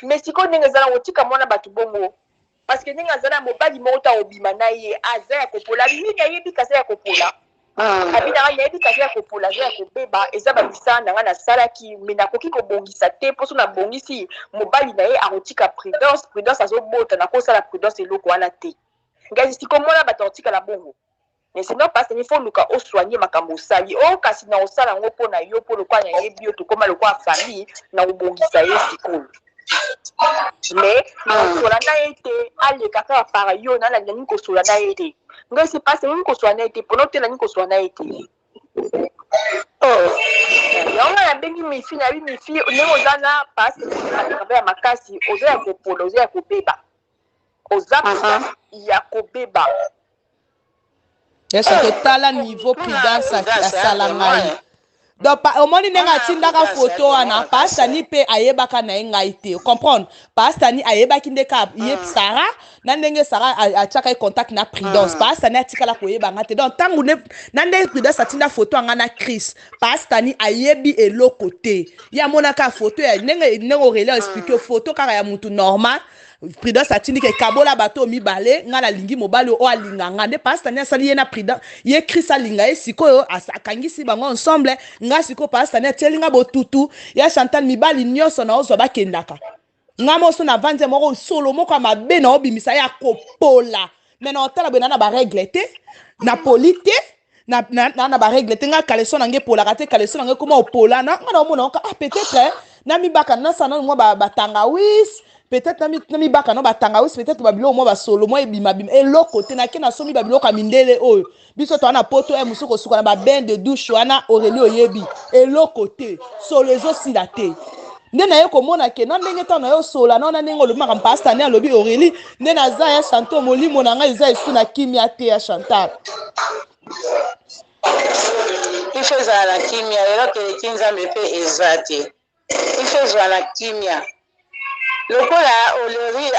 Mais siko ndenge zala otika mwana batu bongo. Parce que ndenge zala mobali mota obima na ye azaya kopola. Mimi yebi kasa ya kopola. Abina yebi kaza ya kopola ya kobeba eza ba misana nga na salaki mina koki ko bongisa te poso na bongisi mobali na ye arotika prudence azobota na kosa la prudence eloko wana te ngazi sikomona batontika la bongo mais sinon parce qu'il faut luka o soigner makambo sali o kasi na osala ngo pona yo po lokwa na yebi yo to koma lokwa famille na obongisa ye sikolo mais kosola na ete aleka kaka para yo na nani kosola na ete ngai se passe nini kosola na ete pono te nani kosola na ete yango ya bengi mifi na bi mifi ndenge oza na passe ya makasi oza ya kopola oza ya kobeba oza ya kobeba esa totala niveau prudence asala ngai donc omoni ndenge atindaka foto wana pastani mpe ayebaka na ye ngai te comprendre pastani ayebaki nde ka ye Sara na ndenge Sara atiaka ye contact na prudence pastani atikala koyeba nga te donc ntango na ndenge prudence atinda foto anga na Chris pastani ayebi eloko te ye amonaka foto ya ndenge Aurélie expliqué foto kaka ya mutu normal prudence atindi ke kabola bato mibale nga na lingi mobali o alinga nga nde pastani asali ye na prudence ye Chris alinga ye sikoyo akangisi bango ensemble nga siko pastani atelinga botutu ya Chantal mibali nyonso na ozwa bakendaka nga moso na vanze moko solo moko mabe na obimisa ya kopola mais na otala bena na ba règle te na polite na ba règle te nga kaleso na nge pola kate kaleso na nge koma opola na nga na omona peut-être na mibaka na sana mo batanga wis peut-être na mibaka no batanga wis peut-être babilo mo basolo mo ebima bima eloko te na ke na somi babilo ka mindele oyo biso to na poto e musuko suka na ba bain de douche wana Aurélie oyebi eloko te solo ezo sila te nde na ye komona ke na ndenge ta na yo sola na ndenge olobimaka mpastani alobi Aurélie nde naza ya Chantal molimo na ngai eza esu na kimia te ya Chantal ifo ezala na kimia lelo keleki nzambe mpe eza te ifo ezala na kimia lokola Aurélie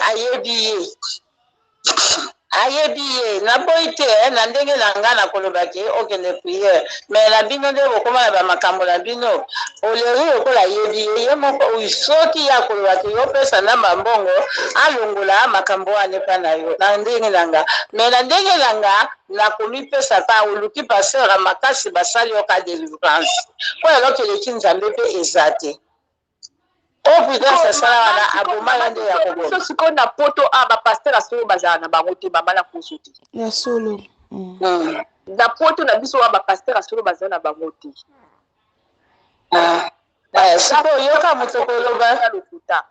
ayebi ye naboyi te na ndenge na nga nakolobaki okende priere mais na bino nde bokoma na bamakambo na bino Aurélie lokola ayebi ye moko soki ya kolobaki yopesa na bambongo alongola makambo wana epa na yo na ndenge na nga mais na ndenge na nga nakomipesa pa oluki paseur makasi basali yo ka délivrance po eloko eleki nzambe mpe eza te prudence asala wana aboma yo nde ya koboma sikoyo na poto bapaster asolo bazala na bango te bamala koso te ya solo na poto na biso bapaster asolo bazala na bango te sikoyo yoka moto koloba lokuta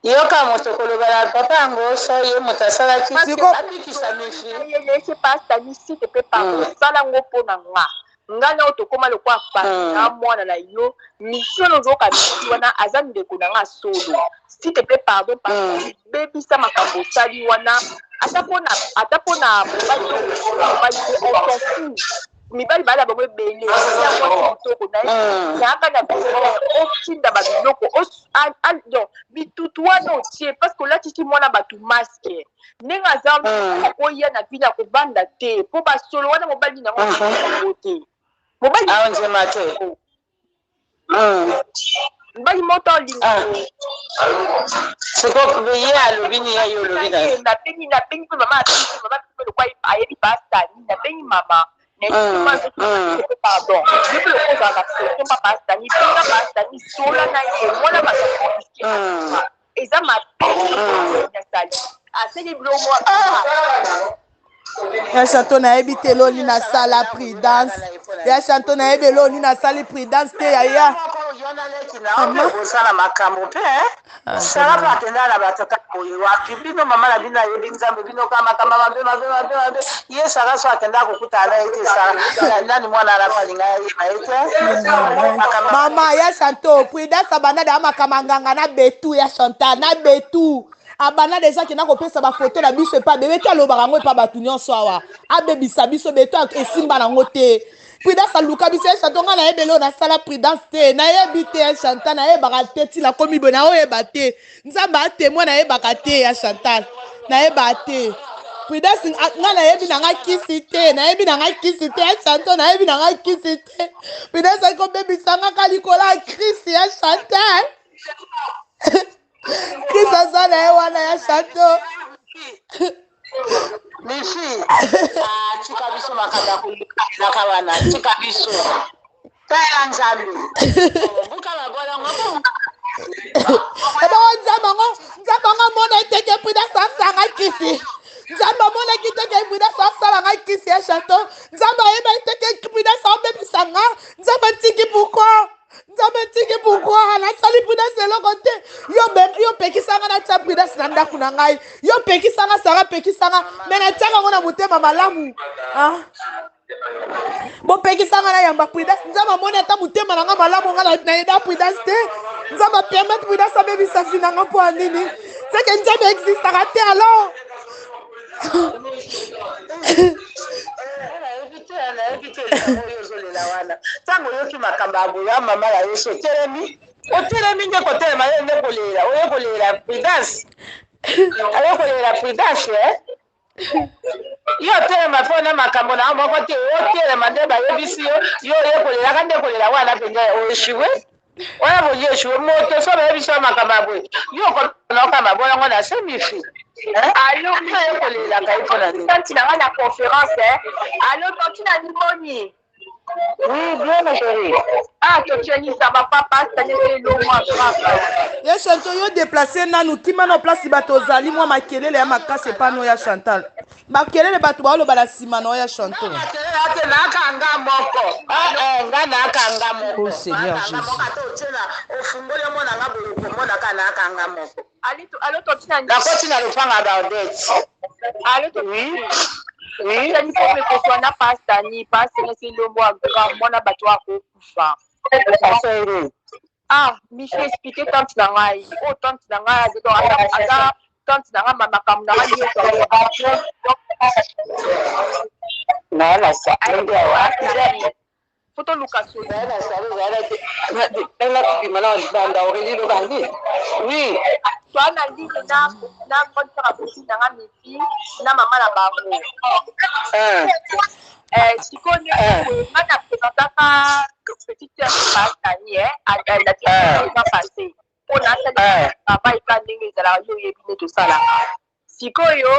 yoka moto koloba na papa yango so ye moto asalaki abikisa mifi yese pastani si te pe sala ngo mpona nga ngana otokoma lokwa pasta mwana na yo mission ozoka misi wana aza ndeko na nga solo si te plaît pardon parce bebisa makambo sali wana ata pona mobali on s'en fout mibali bala bango ebele yango kitoko na ye yaka na otinda babiloko bitutu wana otie parce que olatisi mwana bato maske ndenge aza oya na bino akovanda te mpo basolo wana mobali nango te mobali mobali moto olinga sikoye alobi ni ye olobi nabengi mpe mama mpe lokwa ayebi bastani nabengi mama pardon je peux le poser en action pas bastani benga bastani sola na ye mwana bato eza mabe nasali aseli biloko ya chanto nayebi te loni nasala prudence ya chanto nayebi loni nasali prudence te yaya osala makambo mpe sala mpe akenda na batata boye wapi bino mama na bino ayebi nzambe bino ka makambo mabe ye sala so akenda kokutana na ye te sala nani mwana alapo alinga yeba ye te mama ya chanto prudence abanda ya makambo nganga na betu ya chantal na betu abana deja kena kopesa bafoto na biso epa bebe te alobaka yango epa bato nyonso awa abebisa biso beto esimba nango te prudence aluka biso ya chanto nga nayebeli oyo nasala prudence te nayebi te ya chantal nayebaka te ntina komi boye naoyeba te nzambe atemoin nayebaka te ya chantal nayebaka te prudence nga nayebi nanga kisi te nayebi nanga kisi te ya chantal nayebi nanga kisi te prudence akobebisanga ka likolo ya krisi ya chantal Krisi aza na ye wana ya chanto mifi tika biso makambo ya kolukaka wana tika biso tala nzambe buka mabola ngo nzambe ngo mona eteke prudence asanga kisi nzambe amonaki teke prudence asalanga kisi ya chanto nzambe ayeba eteke prudence aobebisanga nzambe ntiki pourkoi nzambe ntiki pourkoi nasali prudence eloko te yo pekisanga natia prudence na ndako na ngai yo pekisanga sara pekisanga me natiaka ngo na motema malamu bopekisanga na yamba prudence nzambe amoni ata motema na nga malamu nga nayeda prudence te nzambe apermettre prudence abebisa vi na nga mpo ya nini seke nzambe existaka te alors ntango oyoki makambo ya boya mama ya yesu otelemi nde kotelema ye nde kolela oyekolela prudence ayokolela prudence yo otelema mpo na makambo na moko te otelema nde bayebisi yo oyekolelaka nde kolela wana mpenza oeshiwe oya boye eshiwe moto so bayebisi yo makambo ya boye yo okonoka mabolango na se mifi alo oyekolelaka ye mpo na nini ntinanga na conférence alo tontina nimoni oui bien ma chérie totianisa bapapa sanekele lomwa papa ya chantal yo déplace nanu tima na place bato ozali mwa makelele ya makasi epano ya chantal makelele bato baoloba na nsima na oya chantal makelele ate nakanga moko nga nakanga moko oh seigneur jésus ate otiena ofungoli omonanga boye komonaka nakanga moko alo tontina nakoti na lopanga baodete alo tontina na pasta ni pasta nesi lombo agra mwana bato akokufa mifi expliqué tante na ngai o tante na ngai aza tante na ngai makambo na ngai nyonso foto luka toa na ligne na grande sœur aboti na nga mifi na mama na bango sikoyo nga na présentaka petite sœur pasani na passé mpo nasali travail ka ndenge ezalaka yo oyebi nde tosalaka sikoyo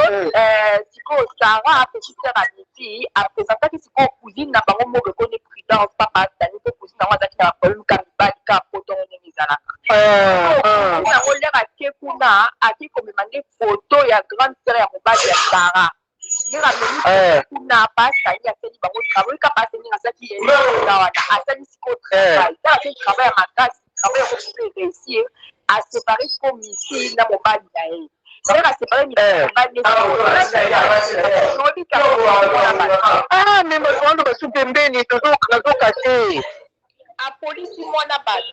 sara petite sœur amiti apresentaki sikoyo cousine na bango moko ekoni prudence papa asani mpo cousine yango azalaki na baproblème ka mibali ka potongo ndenge ezalaka yango lere ake kuna ake komema nde foto ya grande sœur ya mobali ya sara ndenge amemi kuna pasani asali bango travail ka pasani ndenge asalaki yeaa wana asali sikoyo travail tala asali travail ya makasi travail yango sikoyo réussir aséparé sikoyo misi na mobali na ye mais mosondo basu pembeni nazoka te apolisi mwana bato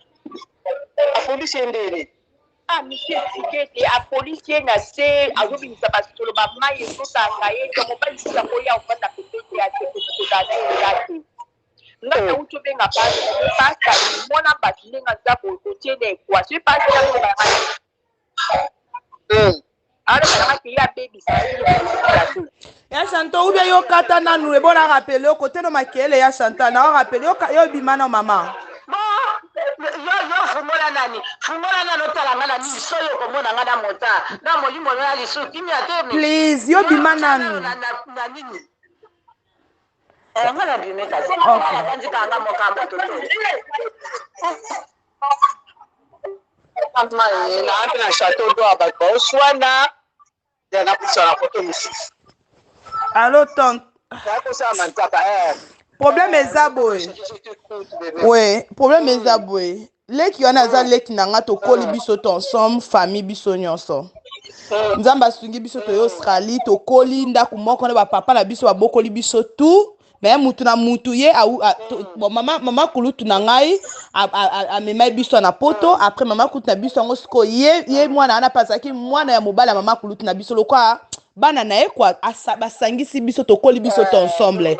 apolisi endele monsieur tikete apolisi ye na se azobimisa basolo bamai ezotanga ye to mobali sisa koya ofanda pepete ya te kozana ye ya te nga na uto benga pasta mona batu ndenga za kotie na équation pasta yango na alors balaka te ya bebisa ya Chantal ou bien yo kata nanu ebona rappele yo côté no makele ya Chantal na rappele yo bimana mama yo fumola nani otala nga na miso yo komona nga na mota na molimo na lisu kimia te please yo bimana nanu na nini nga na bime kasi nzika nga mokambo toto na na château d'eau abato swana na kusana koto mususu allo tante problème eza boye oui problème eza boye leki wana aza leki na nga tokoli biso to ensemble famille biso nyonso nzambe asungi biso toyo Australie tokoli ndako moko na bapapa na biso babokoli biso tout mais mutu na mutu ye mama kulutu na ngai amemai biso na poto après mama kulutu na biso yango siko ye mwana ana pasaki mwana ya mobali ya mama kulutu na biso lokwa bana na ye kwa basangisi biso tokoli biso to ensemble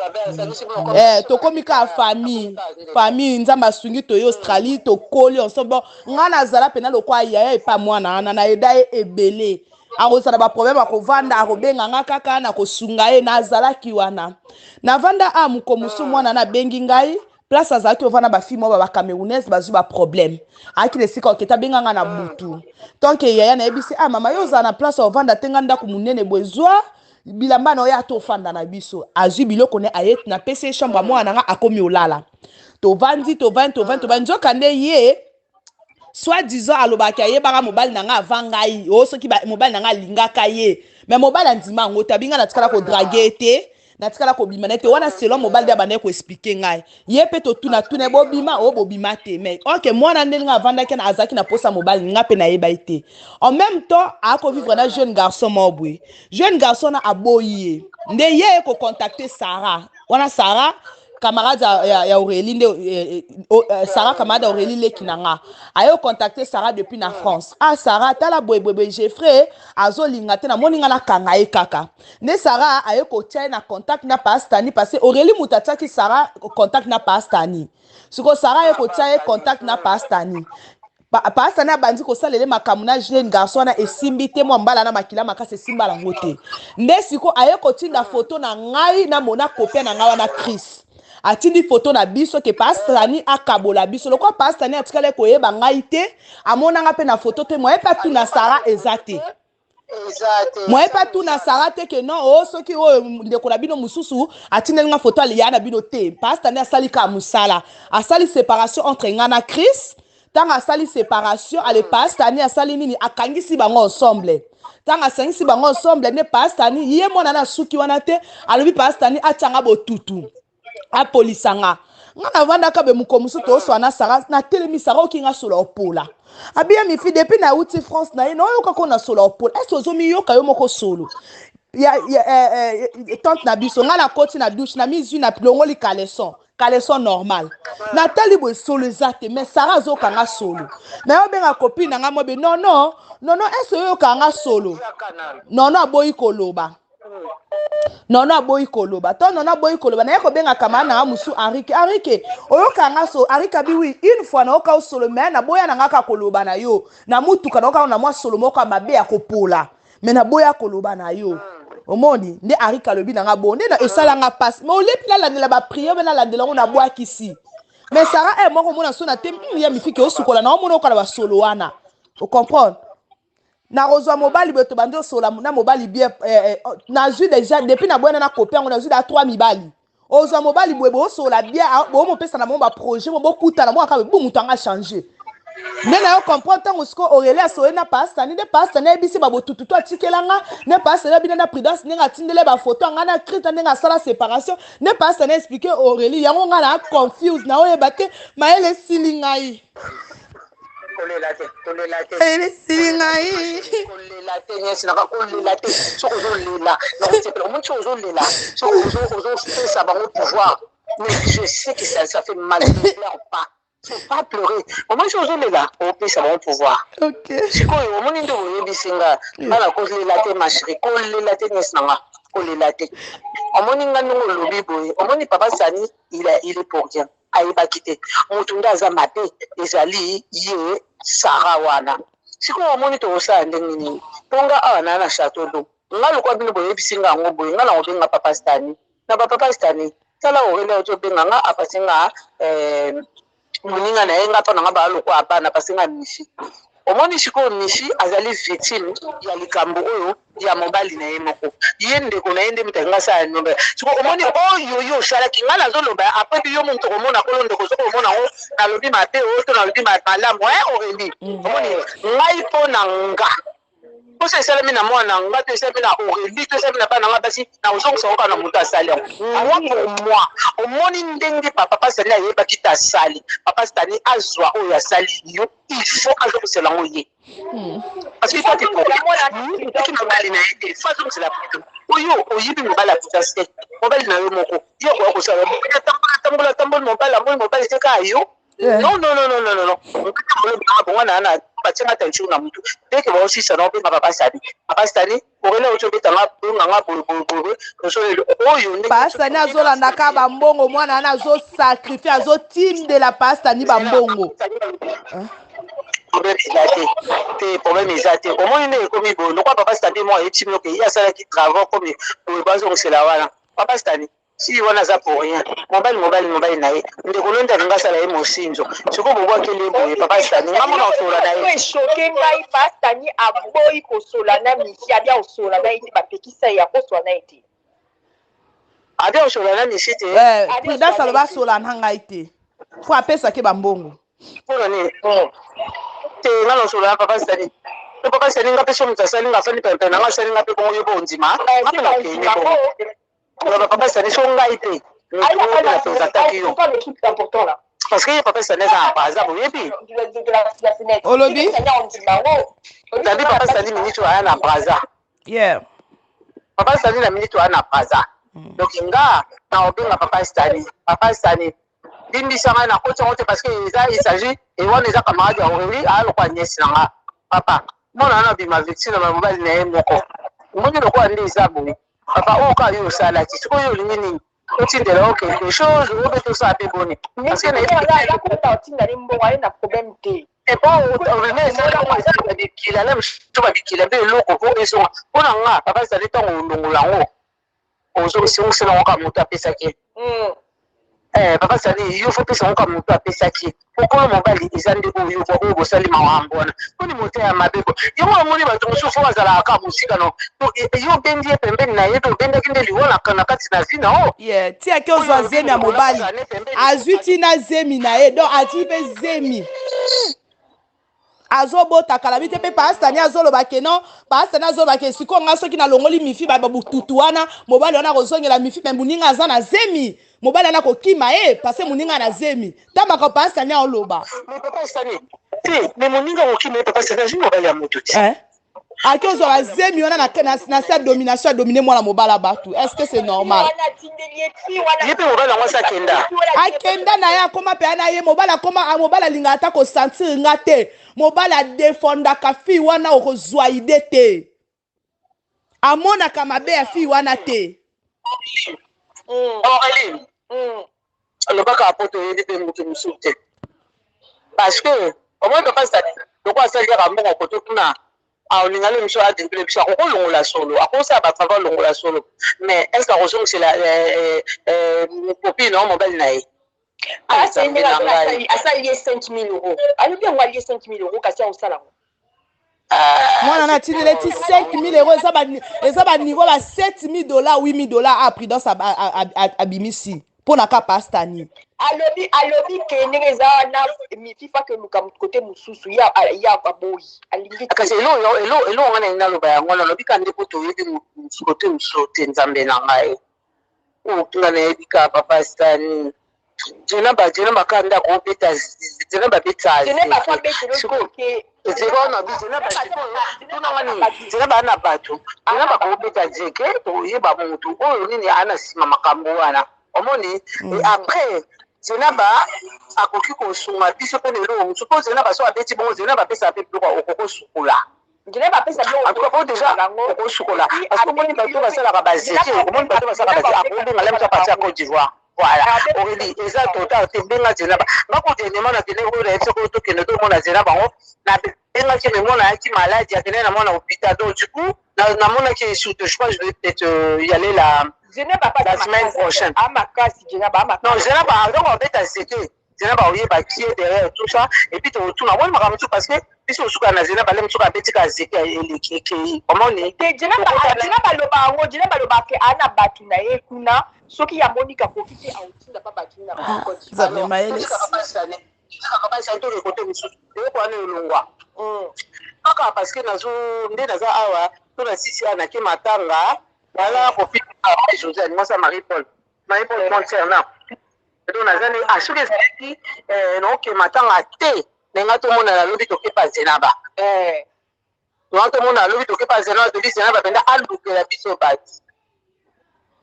tokomi ka famille nzambe asungi toyo Australie tokoli ensemble nga nazala pena lokwa ya epa mwana ana na eda ye ebele akozala baproblème akovanda akobenga nga kaka na kosunga ye nazalaki wana navanda amuko mosu mwana na bengi ngai place azalaki ovanda bafille mo bakamerounaise bazwi baproblème aki lesika oketa benga nga na butu donc yaya nayebisi mama yo ozala na place ovanda te nga ndako monene bwezwa bilamba na oyo ata ofanda na biso azwi biloko ne ayeti na pesi chambre mwana nga akomi olala tovandi nzoka nde ye soi-disant alobaki ayebaka mobali na nga avant ngai soki mobali na nga alingaka ye mais mobali andima yango tabinga natikala kodrage te natikala kobima na te wana selon mobali ya bandeko expliquer ngai ye pe totuna bobima bobima te mais ok mwana ndenge avandaki na azaki na posa mobali nga pe na yeba ite en même temps ako vivre na jeune garçon mobwe jeune garçon na aboyi nde ye ko contacter Sarah wana Sarah camarade ya Aurélie Sarah camarade Aurélie lekinanga ayo contacter Sarah depuis na France Sarah tala boy Jeffrey azolinga te na moninga na kanga e kaka ne Sarah ayo ko tia na contact na pastani parce que Aurélie mutataki Sarah contact na pastani siko Sarah ayo ko tia contact na pastani pastani abandi ko salele makamu na jeune garçon na esimbi te mo mbala na makila makase simba la ngote nde siko ayo ko tinga photo na ngai na mona kopia na ngawa na Chris atindi photo na biso ke pastani akabola biso lokwa pastani atikale koyeba ngai te amonanga pe na photo te moye pa tu na Sarah ezate moye pa tu na Sarah te ke non soki ndeko na bino mususu atindeli nga photo aliya na bino te pastani asali ka musala asali séparation entre nga na Chris tanga asali séparation ale pastani asali nini akangisi bango ensemble tanga asangisi bango ensemble ne pastani ye mona na suki wana te alobi pastani atanga botutu apolisanga nga navanda kabe mukomusu to swana Sarah na telemi Sarah okinga solo opola abia mi fi depuis na uti France na ye no yoka ko na solo opola est-ce ozomi yoka yo moko solo tante na biso nga na koti na douche na mizu na plongoli caleçon normal na tali bo solo zate mais Sarah zoka nga solo mais yo benga copine nga mobe non est-ce yoka nga solo non aboyi koloba nono aboyi koloba to nono aboyi koloba na yako benga kama na musu Henrique oyoka nga so Henrique biwi une fois na oka solo mais na boya na ngaka koloba na yo na mutuka na oka na mwa solo moko mabe ya kopola mais na boya koloba na yo omoni nde Henrique lobi na nga bonde na esala nga passe mais olepi la landela ba prière na landela ngo na boya kisi mais Sarah moko mona so na te ya mifike osukola na omona oka na ba solo wana o comprendre na rozwa mobali beto bando sola na mobali bien na ju déjà depuis na bwana na copie on a ju da 3 mibali ozwa mobali bwebo sola bien bo mo pesa na mo ba projet mo bokuta na mo aka bo mutu anga changer nena yo comprendre tango siko Aurélie asoye na pastani de pastani ebisi ba botutu to atikelanga ne pastani bina na prudence ninga tindele ba photo anga na Christ ninga sala séparation ne pastani expliquer Aurélie yango nga na confuse na oye bate maele silingai mais je sais que ça fait mal, ne pleure pas. Faut pas pleurer. Au moins, je suis là. Au plus, ça va pouvoir. Ok. Si quoi, au moins, il bisinga. Mala cause les latte, ma chérie. Cause les latte, nesnanga. Cause les latte. Au moins, il y a un lobby boy. Au moins, papa Sani, il est pour rien. ayebaki te moto nde aza mabe ezali ye Sara wana sikoyo omoni tokosala ndenge nini mponga awa naa na chateau d'eau nga lokwa bino boyebisi nga yango boye nga na kobenga papa Stani na bapapa Stani tala orele ozobenga nga apasi nga moninga na ye nga mpo na nga baalokwa abana apasi nga mishi omoni sikoyo mishi azali victime ya likambo oyo ya mobali na ye moko ye ndeko na ye nde moto alinga asala nombe sikoyo omoni oyo yo osalaki nga nazoloba apres biyo moto komona kolo ndeko soki omona ngo nalobi mabe oyo to nalobi malamu oreli omoni ngai mpo na nga poso esalemi na mwana nga to esalemi na Aurélie to esalemi na bana nga basi na ozongisa oka na moto asali yango moi pour moi omoni ndenge papa Stani ayebaki te asali papa Stani azwa oyo asali yo il faut azongisela yango ye parce que toi tu mobali na ye te il faut azongisela oyo oyibi mobali aputa se mobali na yo moko yo okoya kosala tambola mobali amoi mobali te kaka yo non bongo na batinga tension na mutu deke ba aussi ça non pe papa Stani orele ocho betanga nga boye oyo papa Stani azolanda ka bambongo mwana ana azo sacrifier azo tinde la papa Stani bambongo problème eza te omoni nde ekomi boye lokwa papa Stani mo ayetimi oke ye asalaki travaux comme boye bazongosela wana papa Stani si wana aza pour rien mobali na ye ndeko londi alinga asala ye mosinzo sikoyo bobwakeli boye papa Stani nga mona osola na ye eshoke ngai papa Stani aboyi kosola na misi abia osola na ye te bapekisa ye akosola na ye te abia osola na misi te prudence aloba asola na ngai te po apesaki bambongo mpona nini te nga na osola na papa Stani to papa Stani nga mpe so moto asali nga afandi pempe na nga asali nga mpe bongo yo bondima nga mpe nakende bongo papa Stani so ngai te natozataki yo parce que papa Stani eza na braza boyebi olobi tabi papa Stani minute aya na braza papa Stani na minute aya na braza donc nga na obenga papa Stani limbisa ngai na koti yango te parce que eza isagi ewana eza camarade ya Aurélie ayalokwa niesi na nga papa mona ana bima victime na mobali na ye moko omoni lokola nde eza boye papa oyo kaka yo osalaki sikoyo olingi nini otindela okende chose obe tosala mpe boni babikila na misusu babikila mpe eloko po esonga mpona nga papa Stani ntango olongola yango ozosingosela yango kaka moto apesaki papa Stani yo fo pesa yango kaka moto apesaki okolo mobali eza nde oyo bosali makambo wana mponi moto ya mabeko yango omoni bato mosusu bazalaka kaka mosika no yo obendi ye pembeni na ye to obendaki nde liwolaka na kati na vi na o tiaki ozwa zemi ya mobali azwi ntina zemi na ye donc atiki mpe zemi azobotaka labi te mpe papa Stani azolobake non papa Stani azolobake sikoyo nga soki nalongoli mifi babututu wana mobali wana kozongela mifi me moninga aza na zemi mobali wana kokima ye parce moninga na zemi tambaka papa Stani aoloba me moninga kokima ye papa Stani azwi mobali ya moto te aki ozwaka zemi wana na se domination adomine mwana mobala bato est-ce que c'est normal ye mpe mobali yango asa akenda na ye akoma mpe na ye mobali alingaka ata kosentir nga te mobali adefondaka fille wana okozwa ide te amonaka mabe ya fille wana te Aurélie alobaka apoto oyebi mpe moto mosusu te parce que omoi papa Stani loko asali kaka mbongo koto kuna aolingana miso adengele biso akokolongola solo akosala batrava olongola solo mais est ce que akozongisela copine na mobali na ye asali ye 5 000 euros alobi yango alie 5 000 euros kasi aosala ngo mwana na tineleti 5 000 euros eza baniveau ba 7 000 $, 8 000 $. Prudence abimisi mpona ka papa Stani alobi ke ndenge eza wana mififa ke luka kote mosusu ya aboyi alingi kasi elo wana ina loba yango nalobi ka nde po toyebi kote mosusu te nzambe na ngai nga nayebi ka papa Stani jena baka nda kobeta jena babeta jena bana bato jena bakobeta jeke toyeba motu oyo nini ana nsima makambo wana omoni après zenaba akoki kosunga biso mpe lelo mosusu mpo zenaba so abeti bongo zenaba apesa mpe biloko okokosukola po deja okosukola parce que omoni bato basalaka bazeke omoni bato basalaka bazeke akobenga la biso apasi ya Côte d'Ivoire voilà Aurélie eza total te benga Zenaba ngako tenema na kene ko retse ko to kene to mona Zenaba ngo na benga ki mona yaki malade yakene na mona hôpital donc du coup na mona ki shoot je crois je vais peut-être y aller la semaine prochaine non Zenaba donc en fait c'était Zenaba oye ba qui est derrière tout ça et puis tu retournes à moi tout parce que biso suka na Zenaba lem suka betika zeke eleki comment on est Zenaba loba ke ana batu na ye kuna soki ya Monica kokite autinda pa batu na Côte Zabe maele kaka ça to le côté musu e ko ana olongwa kaka parce que nazo nde naza awa to na sisi ana ke matanga wala ko pita José moi ça Marie-Paul concernant donc nazani asuke zaki no ke matanga te nenga to mona la lobi to ke pa Zenaba donc to mona lobi to ke pa Zenaba to Zenaba benda aluke la biso bati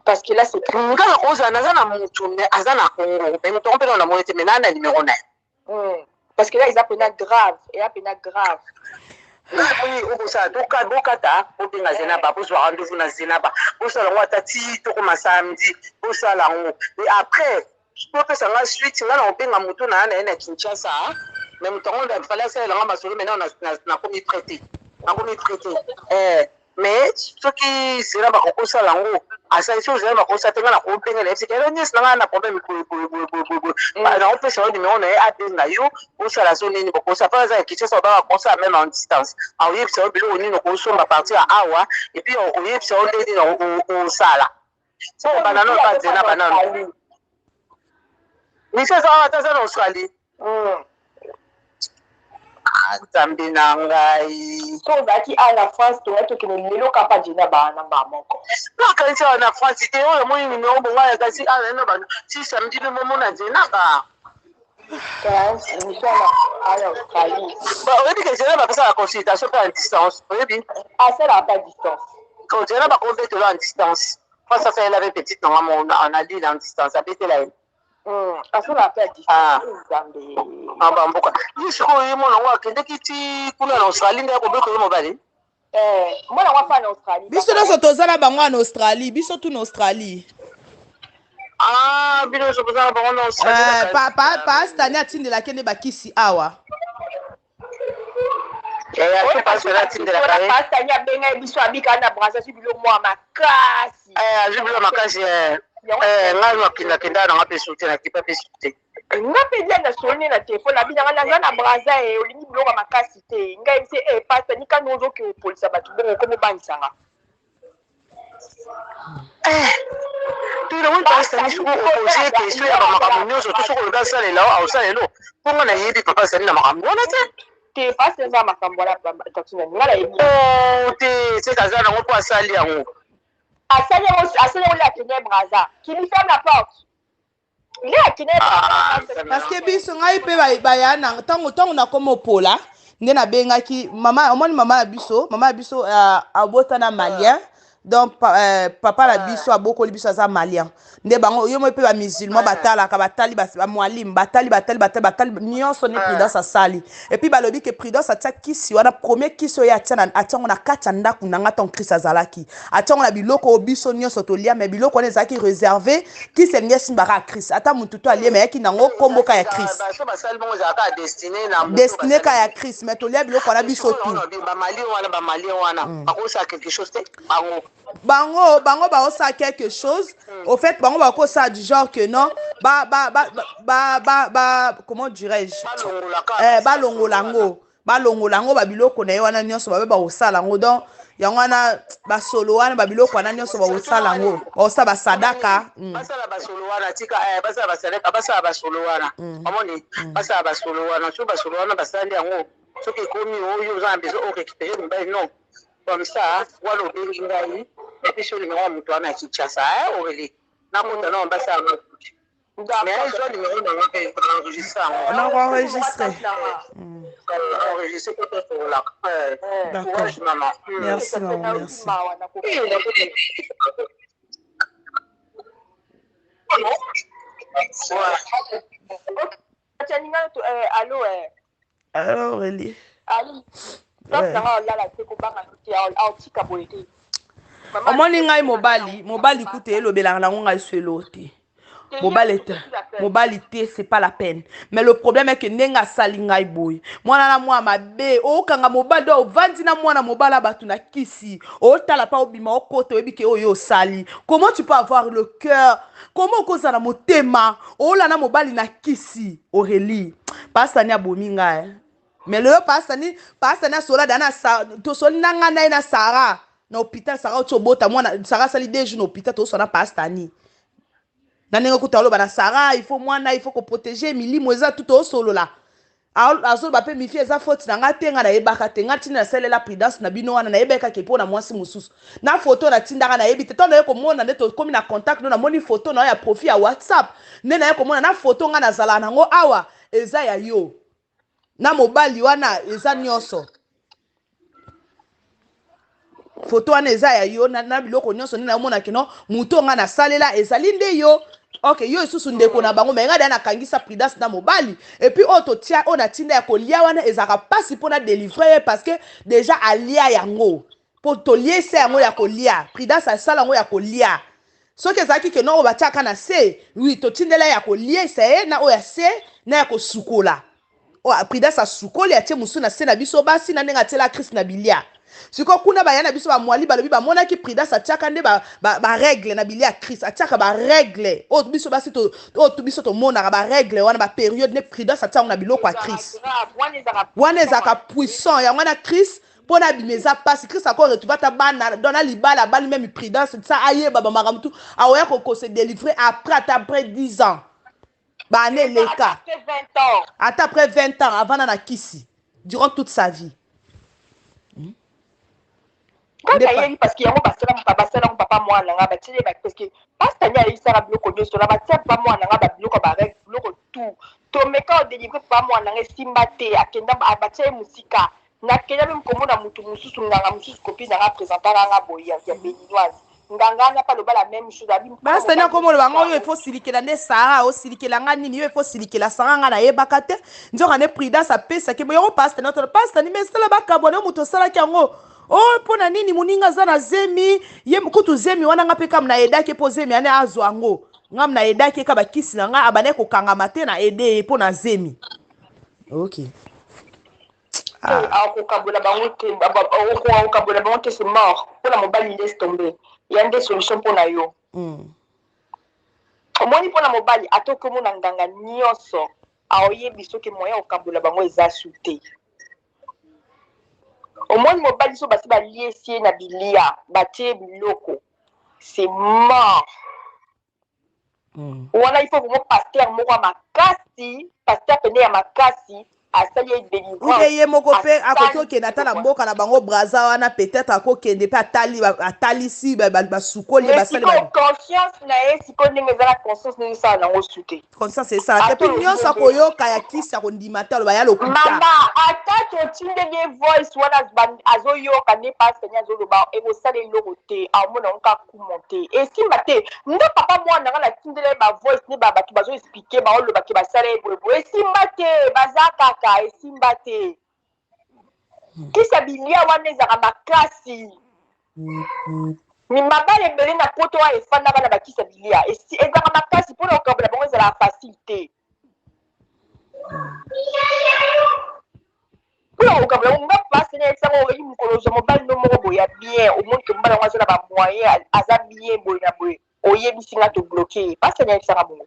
parce que là c'est nga koza nazana mutu mais azana Congo mais mutu on na monete mais na numéro 9 parce que là ils appellent grave oui okosa bokata obenga Zenaba bozwa rendez-vous na Zenaba bosala ngo atati to koma samedi bosala ngo et après pour que ça nga suite nga na obenga mutu na Kinshasa mais mutu ngo da fallait ça la masolo mais na komi traité mais ce qui sera ba kosala ngo asa so sera ba kosala tenga na ko benga na fika ni sina na problème na on peut se numéro na abenga yo osala so nini bokosa pas ça Kinshasa ba kosa même en distance a oui ça bilo ni no ko so ba partir à awa et puis on y ça on dit on sala so banano pas Zenaba banano ni ça va en Australie Nzambe na ngai so ozalaki na France tokende lelo kapa Zenaba na moko nakanisi awa na France te oyo moni numéro bongo ya kasi na bano si samedi mpe momona Zenaba oyebi ke Zenaba apesaka consultation mpe en distance oyebi asalaka distance Zenaba kobetela en distance face à faire la petite normalement on a dit en distance abetela ye asalaka distance mboka isiko ye mwana ngo akendeki ti kuna na Australie nde akobeka ye mobali mwana ngo afa na Australie biso nyonso tozala bango na Australie biso tu na Australie bino nyonso tozala bango na Australie pa stani atindelaki nde bakisi awa pasitani abenga biso abika na brasa si bilo mwa makasi azwi bilo makasi ngai makendakenda nanga mpe sute na kipa mpe sute nga mpe dia na soni na telefone abinanga naza na brasa olingi biloko makasi te ngai se pasitani kani ozoki opolisa bato bongo komo banisanga tuna pasitani soko opose question ya bamakambo nyonso to soko olobi asalela aosalelo mpongo nayebi papa asali na makambo wana te pasitani eza makambo wana nga nayebi te se kaza nango mpo asali yango asali yango akende braza qui lui ferme la porte il est akende braza parce que biso ngai mpe baya na ntango nakoma opola nde nabengaki omoni mama ya biso abotana malien donc papa na biso abokoli biso aza malien nde bango yo mpe ba musulman batalaka batali bamwalimu batali nyonso ne prudence asali et puis balobi ke prudence atia kisi wana premier kisi oyo atiango na kati ya ndako na nga ntango Christ azalaki atiango na biloko biso nyonso tolia me biloko wana ezalaki réservé kisi elingi esimbaka ya Christ ata mutu to alie me yaki nango komboka ya Christ destiné ka ya Christ me tolia biloko wana biso tu bango baosala quelque chose au fait bango bakosala du genre que non comment dirais-je balongola yango babiloko na ye wana nyonso babe bakosala yango donc yango wana basolo wana babiloko wana nyonso bakosala yango bakosala basadaka basala basolo wana tika basala basadaka basala basolo wana omoni basala basolo wana so basolo wana basali yango soki ekomi oyo oza na besoin orécupérer mobali non comme ça wana obengi ngai epi so numéro ya moto wana ya Kinshasa Aurélie nakota na basala mais ezwa numéro nango mpe enregistre yango enregistré courage maman merci maman merci alors Aurélie omoni ngai mobali kute elobelaka nango ngai swelo te Mobalité, c'est pas la peine. Mais le problème est que nenga salinga boy. Moi na moi mabe, o kanga mobile do vandi na moi na mobile batu na kisi. O tala pa obima o kote webi ke oyo sali. Comment tu peux avoir le cœur? Comment koza na motema? O la na mobile na kisi. Aurélie, pasani abominga Mais le pasani sola dana sa to soli nanga na Sarah. Na hôpital Sarah otobota moi Sarah sali 2 jours na hôpital to sona pastani. Nanenga kutalo bana Sarah il faut ko protéger Emily moza tout au solo là azolo ba pe mi fie za faute na ngatenga na yebaka tenga tina sele la prudence na bino wana na yebeka ke pona mwasi mususu na photo na tindaka na yebite to na yeko mona neto komi na contact na moni photo na ya profil ya WhatsApp ne na yeko mona na photo nga na zala nango awa eza ya yo na mobali wana eza nyonso photo wana eza ya yo na biloko nyonso nina mona kino muto nga na salela ezali nde yo. Ok, yo isusu ndeko na bango mais nga na kangisa prudence na mobali et puis auto tia on a tinda ya kolia wana ezaka pasi pona délivrer parce que déjà alia yango pour to lier c'est yango ya kolia prudence asala yango ya kolia so ke zaki ke no ba tiaka na se oui to tindela ya kolia c'est na o ya se na ya kosukola o prudence asukola ya tie musu na se na biso basi na nenga tela Christ na bilia. Siko kuna bayana biso ba mwali balobi ba mona ki prudence atiaka nde ba règle na bilia Christ atiaka ba règle o biso basi to biso to mona ba règle wana ba période ne prudence atiaka na biloko a Christ wana ezaka puissant ya wana Christ pona bimeza passe Christ encore tu vas ta bana dona libala bali même prudence ça aye baba makamtu aoya ko se délivrer après 10 ans ba ne leka après 20 ans avant na kisi durant toute sa vie. Quand il y a parce qu'il y a mon papa moi nanga batile parce que parce que il y a ça biloko de cela batile pas moi nanga biloko ba rek biloko tout to meka délivrer pas moi nanga simbate akenda batile musika na kenya même comme na mutu mususu nganga mususu copine nanga présenter nanga boya ya béninoise nganga na pas le la même chose abi basta na komo le bango yo il faut silikela ne Sarah o silikela nga nini yo il faut silikela Sarah nga na yebaka te nzoka ne prudence apesa ke boyo pasta na to pasta ni mesala bakabone mutu sala kyango. Oh, pona nini muninga zana zemi ye kutu zemi wana nga peka mna edake po zemi ane azo ango nga mna edake ka bakisi na nga abane ko kanga mate na ede pona zemi. OK. Ko kabola bango te ko kabola bango te c'est mort pour la mobile laisse tomber il y a des solutions pour na yo. Omoni pour la mobile atoko mona nganga nyonso aoye biso ke moya ko kabola bango eza souté. Au moins mobile so basi ba lié na bilia batie biloko c'est mort. Wana il faut vraiment pasteur moko makasi pasteur pene ya makasi asali délivrance. Ye moko pe akoto ke natala mboka na bango braza wana peut-être akokende pe atali si ba sukoli basali ba conscience na siko ndenge za la conscience ne ça na osute. Conscience c'est ça. Et puis nyonso koyoka ya kisa kondimata lo ya lokuta. Mama atako tinde de voice wana azoyoka ne pas senya zo ba e mo sale lokote amona nka kumonte. Et si mate ndo papa mwana na tindele ba voice ne ba batu bazo expliquer ba lo ba ke ba sale bobo. Et si mate bazaka ka e si mate. Kisa bilia wana ezaka makasi. Mi mabale mbele na poto wa efanda bana bakisa bilia esi ezaka makasi pona okabela bango ezala facilité pona okabela nga passe na examo oyi mukolozo mobile no moko boya bien au monde que mbala ngwazo na ba moyen aza bien boy na boy oyebisi nga to bloquer passe na examo bongo.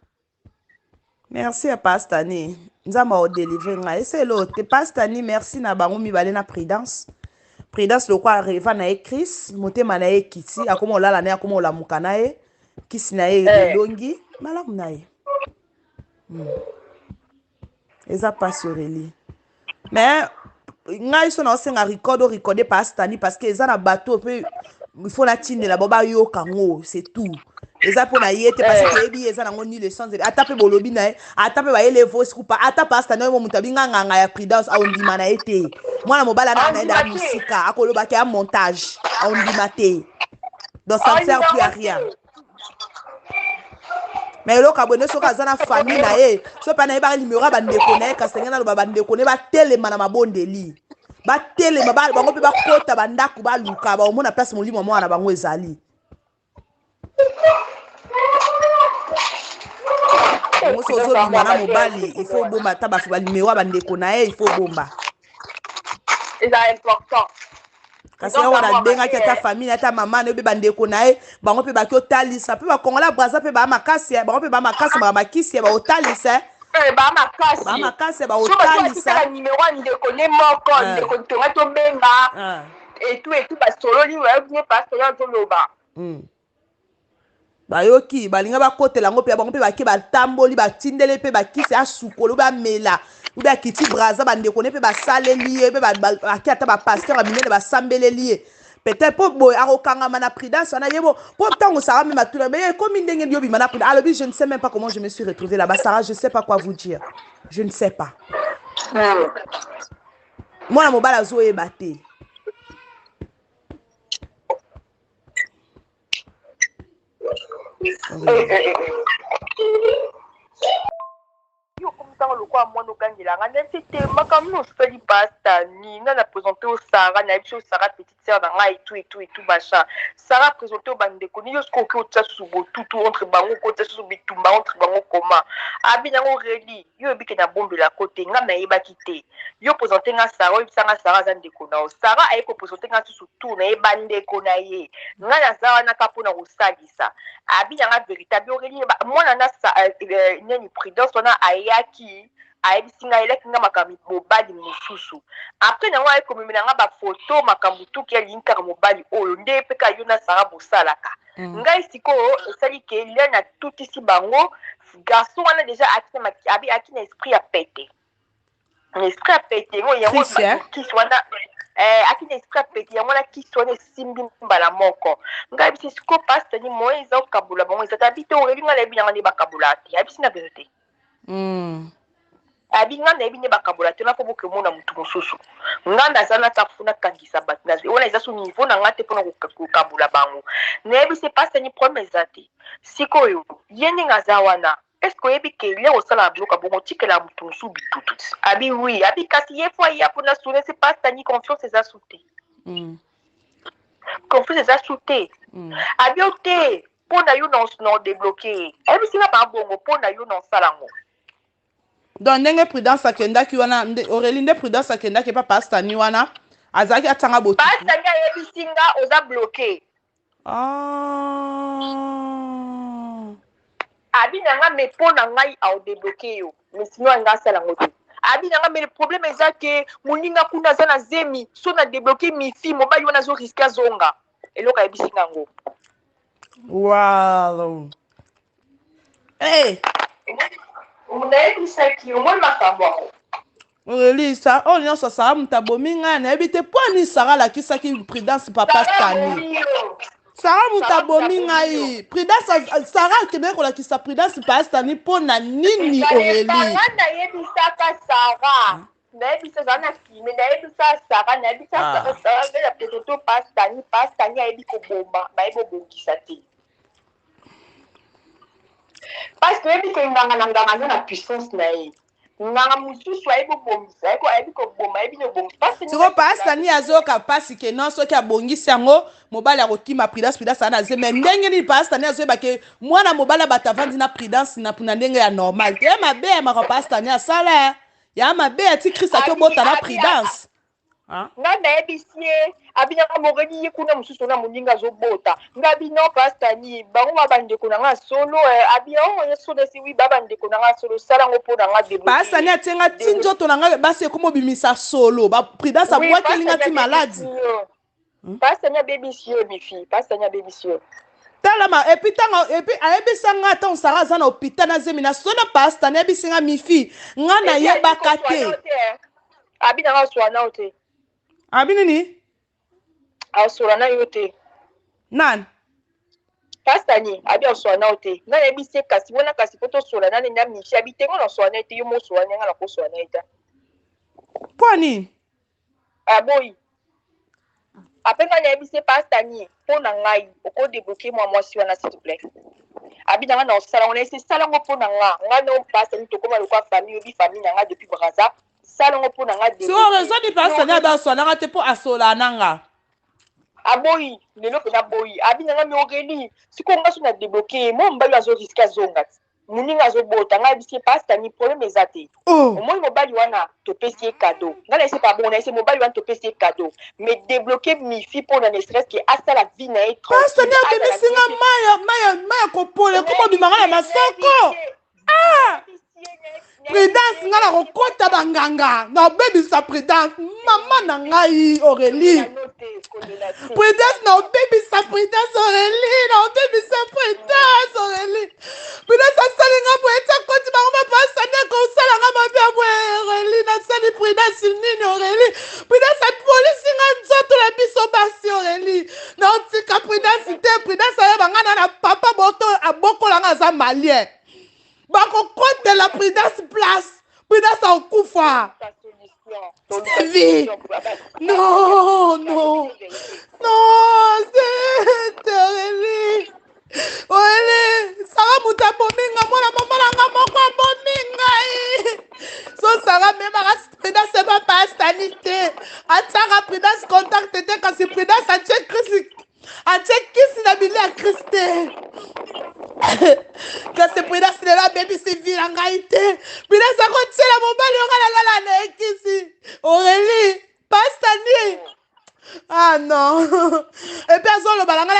Merci à Pastani nzamba o délivrer nga ese lo te Pastani merci na bango mibale na prudence. Prudence le quoi reva na e Chris motema na e kiti akoma olala na akoma olamuka na e kisi na e longi malamu na e eza passereli mais ngai so na osenga recorder Pastani parce que eza na bateau pe il faut la tine la boba yo kango c'est tout eza pona yete parce que ebi eza nango ni le sens atape bolobi na e atape ba ele voice coupa ata Pastani mo mutu binga nganga ya prudence a ondima na ete mwana mobala na eda musika akoloba ke a montage a ondima te donc ça ne sert plus à rien mais lo kabone soka zana famille na e so pa na e ba numéro ba ndeko na e kasengena lo ba ndeko ne ba telema na mabondeli ba telema ba bango pe ba kota ba ndaku ba luka ba omona place molimo mwana bango ezali Yango so ozobima na mobali, il faut bomba ta numéro ya bandeko na ye, il faut bomba. C'est important. Kasi ya wana bengaki ata famille ata mama na yo mpe bandeko na ye bango mpe baki otalisa mpe bakongola braza mpe baa makasi bango mpe baa makasi baa makisi baotalisa baa makasi baotalisa numéro ya ndeko ne moko ndeko tonga tobenga etu basololi bayobine pastoya toloba bayoki balinga bakotela yango mpe bango mpe bake batamboli batindele mpe bakisi asukolo bamela ube akiti braza bandeko ne mpe basaleli ye mpe bake ata bapaster minene basambeleli ye peut-être po boye akokangama na prudence wana ye bo po ntango Sarah me matuna mais comme ndenge ndio bima na prudence alobi je ne sais même pas comment je me suis retrouvée là-bas Sarah je sais pas quoi vous dire je ne sais pas mwana mobala azoyeba te yo komutanga lokwa mwana okangelanga neti te makambo osali pastani nga na présente o Sarah na biso Sarah petite sœur na ngai etu machin Sarah présente o bandeko ni yo siko oke otia susu botutu entre bango kotia susu bitumba entre bango koma abi nango reli yo ebike na bombela kote nga nayebaki te yo présente nga Sarah oyebisanga Sarah aza ndeko na yo Sarah aye koprésente nga susu tour nayeba ndeko na ye nga naza wana ka mpona kosalisa abi nanga véritable oreli mwana na neni prudence wana ayaki ayebisi ngai eleki nga makambo mobali mosusu apres nango aye komemela nga bafoto makambo tuki alingi kaka mobali oyo nde mpe ka yo na Sarah bosalaka ngai sikoyo esali ke lia na tutisi bango garçon wana deja aki na esprit ya pete esprit ya pete yango kisi wana aki na esprit ya pete yango wana kisi wana esimbi mbala moko ngai bisi siko pastani moye eza okabula bango eza tabi te orebi ngai nayebi yango nde bakabula te ayebisi na bezo te abi nga nayebi nde bakabola te nafo boke mona mutu mosusu nga naza natafuna kangisa bato wana eza so niveau na nga te mpona kokabola bango nayebi se pastani problème eza te sikoyo ye ndenge aza wana est-ce que oyebi ke le osala biloko bongo otikela mutu mosusu bitutu abi oui abi kasi ye fo aya mpona sune se pastani confiance eza su te confiance eza su te abi o te mpona yo na odebloke ayebisi nga babongo mpona yo na osala ngo donc ndenge prudence akendaki wana Aurélie nde prudence akendaki epa pastani wana azalaki atanga botutu pastani ayebisi nga oza bloke abi na nga me mpo na ngai aodebloke yo mais sino anga asala ngo te abi na nga me le problème eza ke moninga kuna aza na zemi so na debloke mifi mobali wana azoriske azonga eloko ayebisi nga ngo wow nayebisaki omoni makambo yango Aurélie sa oyo nyonso Sarah moto abomi ngai nayebi te mpo ani Sarah alakisaki prudence papa stani Sarah moto abomi ngai prudence Sarah akendeki kolakisa prudence papa stani mpo na nini Aurélie nayebisaka Sarah nayebisa eza na filme nayebisa Sarah nayebisa Sarah vela peteto pastani ayebi kobomba bayebi obongisa te parce que oyebi ke nganga na nganga aza na puissance na ye nganga mosusu ayebi obongisa ayebi kobomba ayebi nobongisa siko pastani azoyoka mpasi ke non soki abongisi yango mobali akokima prudence aza na ze me ndenge nini pastani azoyeba ke mwana mobali abato avandi na prudence na ndenge ya normal te ye mabe yamaka pastani asala ya mabe ati Christ akobota na prudence nga nayebisi ye abinaka moreli ye kuna mosusu na moninga azobota nga bino pastani bango babandeko na nga solo abi ye solo esi wi babandeko na nga solo salango mpo na nga debloke pastani atienga ti nzoto na nga basi ekoma obimisa solo prudence abwakelinga ti maladi pastani abebisi yo mifi pastani abebisi yo talama epi ayebisa nga ata Sarah aza na hôpital na zemi na sona pastani ayebisi nga mifi nga nayebaka te abi na nga oswana yo te abi nini aoswana yo te nani pastani abi oswana yo te nga nayebisi kasi wana kasi po toswana nani na mishi abi te nga na oswana ye te yo moswana nga na koswana ye te mpo nini aboyi apres nga nayebisi pastani mpo na ngai okodebloke mwa mwasi wana s'il te plaît abi na nga na osala ngo nayesi salango mpo na nga na pastani tokóma lokwa famille obi famille na nga depuis braza salango mpo na nga so raison di pastani abi aswananga te mpo asola nanga aboyi lelo mpenza boyi abi na nga me Aurélie siko nga so na debloke mo mobali azoriske azonga moninga azobota ngai bisi pasta ni problème eza te omoni mobali wana topesi ye cadeau ngai na ese pas bon na ese mobali wana topesi ye cadeau mais débloquer mifi mpona ne stress ke asala vie na ye pasta ni abebisinga maya kopole koma bimanga na masoko Prudence nga na kokota banganga na obebisa Prudence mama na ngai Aurélie Prudence na obebisa Prudence Aurélie na obebisa Prudence Aurélie Prudence asali nga bo eta koti bango bapasa ndeko osala nga mabe abwe Aurélie nasali Prudence nini Aurélie Prudence apolisi nga nzoto na biso basi Aurélie na otika Prudence te Prudence ayeba nga na papa boto abokola nga aza malien bakokotela Prudence place Prudence akufa vie non c'est Aurélie Aurélie Sarah muta bominga mwana mama nanga moko bominga so Sarah même ara Prudence ba pastanité ataka Prudence contact te kasi Prudence a check kisi na bile ya Christe kasi Prudence lela baby si vila ngai te Prudence akotiela mobali onga na ekisi Aurélie pastani ah non et puis azoloba na ngai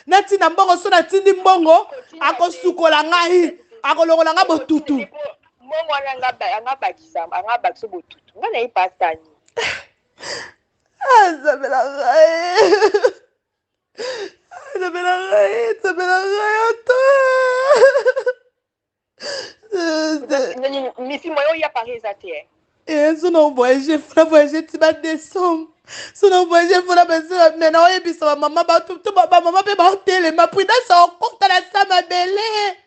natina mbongo so natindi mbongo akosukola ngai akolongola nga botutu mbongo wana anga bakisa botutu nga na ye pastani Zabela misi moyo ya Paris eza te sono voyage funa voyage ti ba décembre sono voyage funa besoin maintenant oyebisa bamama bamama mpe baotelema Prudence okota na sa mabele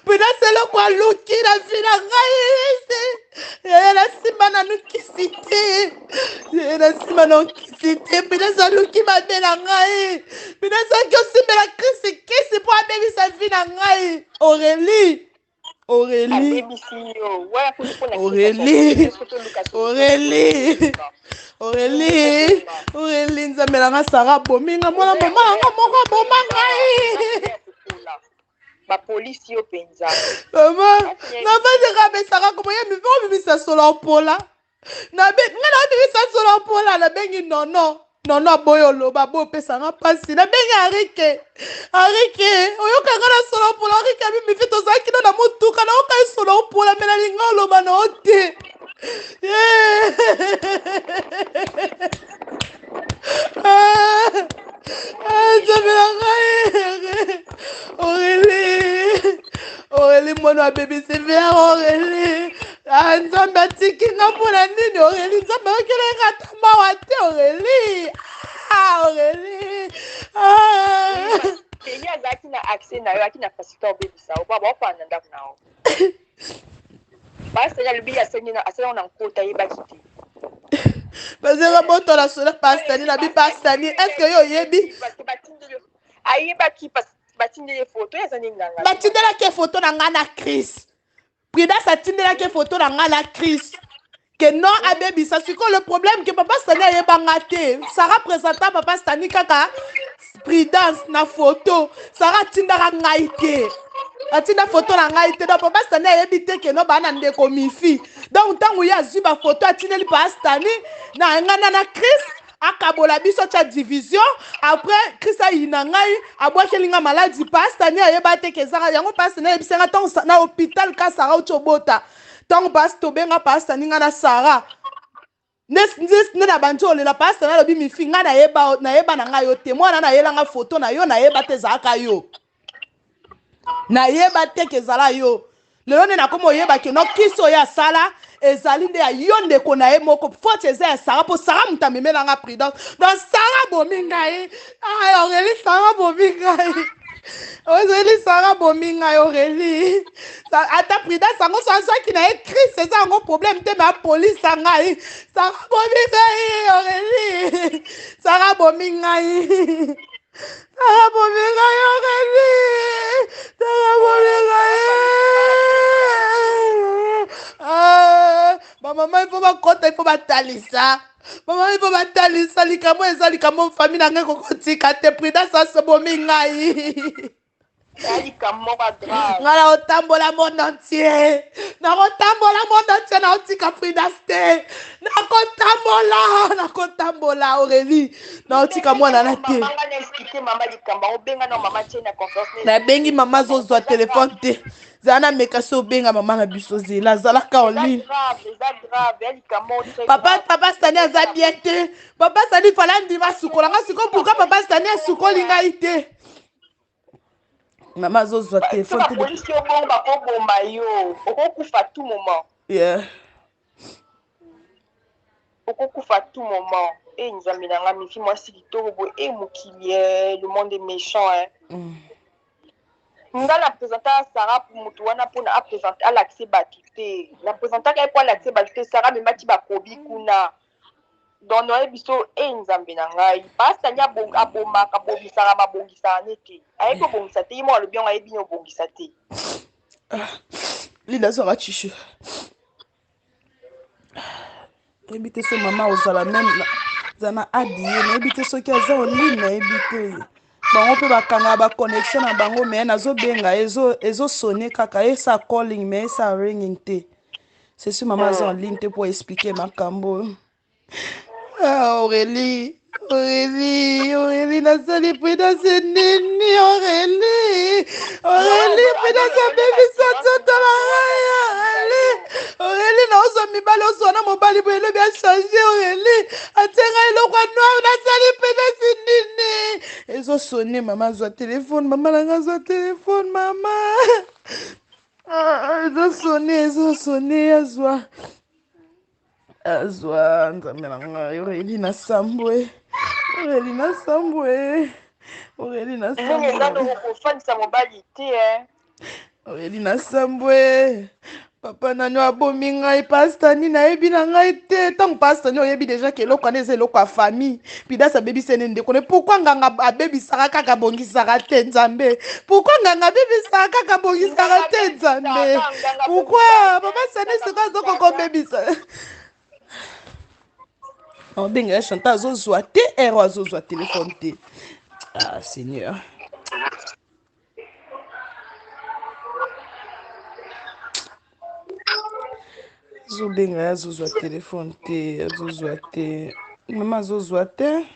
Prudence eloko aluki na vi na ngai na nsima na nukisi te na nsima na okisi te Prudence aluki mabe na ngai Prudence aki osimbela kisi mpo abebisa vi na ngai Aurélie Aurélie nzambe nanga Sarah bominga mwana mama nanga moko boma ngai bapolisi yo penza mama navandika besaka komoye mibisa solo mpola nga na obibisa solo mpola nabengi nono aboyo oloba bo opesanga mpasi nabengi arike oyokanga na solo mpola arike abimifi tozalaki no na motuka nayoka ye solo mpola me nalinga oloba na o te Aurélie mono abebisi vere Aurélie nzambe atiki nga mpona nini Aurélie nzambe okelenga ata mawa te Aurélie Aurélie Kenya azalaki na accès na yo aki na facilité obebisa o baba okwana ndako na yo basi alobi asala na nkota yebaki te bazela moto la sola pastani na bi pastani est-ce que yo yebi ayebaki parce batindele photo ya zani nganga batindela ke photo na ngana Chris Prudence atindela ke photo na ngana Chris que non abebisa siko le problème que papa Stani ayebanga te Sarah présenta papa Stani kaka Prudence na photo Sarah tindaka ngai te atinda photo na ngai te donc papa Stani ayebi te ke no bana ndeko mifi donc ntango ye azwi ba photo atindeli papa Stani na ngana na Chris akabola biso cha division après Chris ayina ngai abwakelinga maladie papa Stani ayeba te ke zaka yango papa Stani ayebisanga ntango na hôpital ka Sarah uchobota ntango papa tobenga papa Stani nga na Sarah ne na bantu olela papa Stani alobi mifi nga nayeba na ngai yo te mwana nayelanga photo na yo nayeba te zaka yo nayeba te ke zala yo lelo nde nakoma oyeba ke no kiso ya sala ezali nde ya yo ndeko na ye moko faute eza ya Sarah mpo Sarah moto amemelanga Prudence donc Sarah bomi ngai Aurélie Sarah bomi ngai Aurélie Sarah bomi ngai Aurélie ata Prudence yango so azwaki na ye Christ eza yango problème te me apolisa ngai Sarah bomi ngai Aurélie Sarah bomi ngai Sarah bomi ngai Aurélie Sarah bomi ngai maman il faut bakota il faut batalisa maman il faut batalisa likambo eza likambo famille na ngai kokotika te Prudence asobomi ngai Ngala otambola monde entier. Nakotambola monde entier na otika Prudence te. Nakotambola Aurélie. Na otika mwana na te. Nabengi mama zozwa telefone te. Zana meka so benga mama na biso zela zalaka en ligne. Papa Stani aza bien te. Papa Stani fala ndima sukola nga siko pourquoi papa Stani asukoli ngai te. Mama zozwa telefone te. Police obongo bakoboma yo. Okokufa tout moment. Yeah. Okokufa tout moment. Et nzambe na nga mifi mwasi kitoko bo e mokili le monde est méchant hein. Nga na présenta Sarah pour mutu wana pona a présenter à l'accès batité. La présenta ka pour l'accès batité Sarah me mati bakobi kuna. Dans noye biso e nzambe na ngai. Pasta nya aboma ka bongisa ma bongisa nete. Ayeko bongisa te mo le bien ayebi no bongisa te. Lila sera chichu. Ebite so mama ozala même zana adiye na ebite so ki aza oline na ebite. Bango pe bakanga ba connexion na bango mais nazo benga ezo sonner kaka esa calling mais esa ringing te. C'est sûr maman aza en ligne te pour expliquer makambo. Aurélie, nasali Prudence nini Aurélie, Prudence baby soto la Aurélie na ozo mibale ozo na mobali bo ele bien changer Aurélie, atenga eloko noir nasali Prudence nini. Ezo sonner maman zo téléphone, maman nanga zo téléphone maman. Ezo sonner azwa. Azwa nzambe na ngai Aurélie na sambwe. Aurélie na sambwe. Papa nanyo abomi ngai pasta ni na yebi na ngai te. Tant pasta ni oyebi déjà que eloko ane eloko ya famille. Prudence abebisene ndeko ne pourquoi nganga abebisaka kaka bongisaka te nzambe. Pourquoi nganga abebisaka kaka bongisaka te nzambe. Pourquoi papa sane sika zoko kobebisa. On benga chanta azozwa te ero azozwa téléphone te. Ah Seigneur. Zobenga azozwa téléphone te, azozwa te. Mama azozwa te.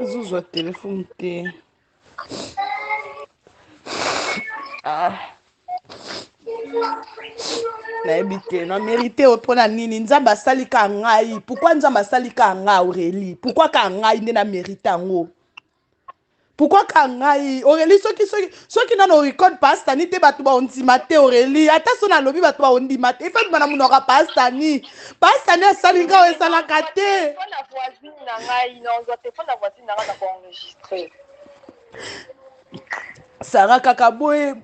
Azozwa téléphone te. Ah. nayebi te na mérité opona nini nzambe asalika ngai pourquoi nzambe asalika ngai Aurélie pourquoi ka ngai nde na mérité yango pourquoi ka ngai Aurélie soki nano record pastani te bato baondima te Aurélie ata so nalobi bato baondima te efe bana munoko pastani asali ngai oyo esalaka te Sarah kaka boye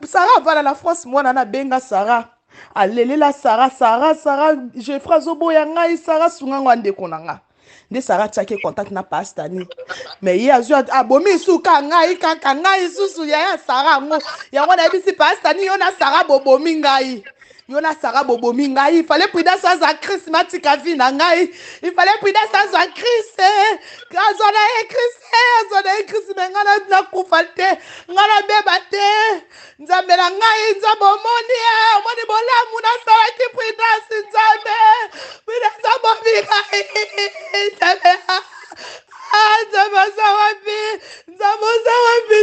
Sarah va la France mwana na benga Sarah alelela Sarah je frazo boya ngai Sarah sunga ndeko nanga nde Sarah tiaki contact na pastani mais ye azu abomi suka ngai kaka ngai susu ya Sarah ngo yango na bisi pastani yo na Sarah bobomi ngai yo na Sarah bobomi ngai il fallait Prudence aza Christ matika vi na ngai il fallait Prudence aza Christ azona Christ mengana na kufa te ngana beba te nzambe na ngai nzambe omoni bolamu na salaki Prudence nzambe Prudence abomi ngai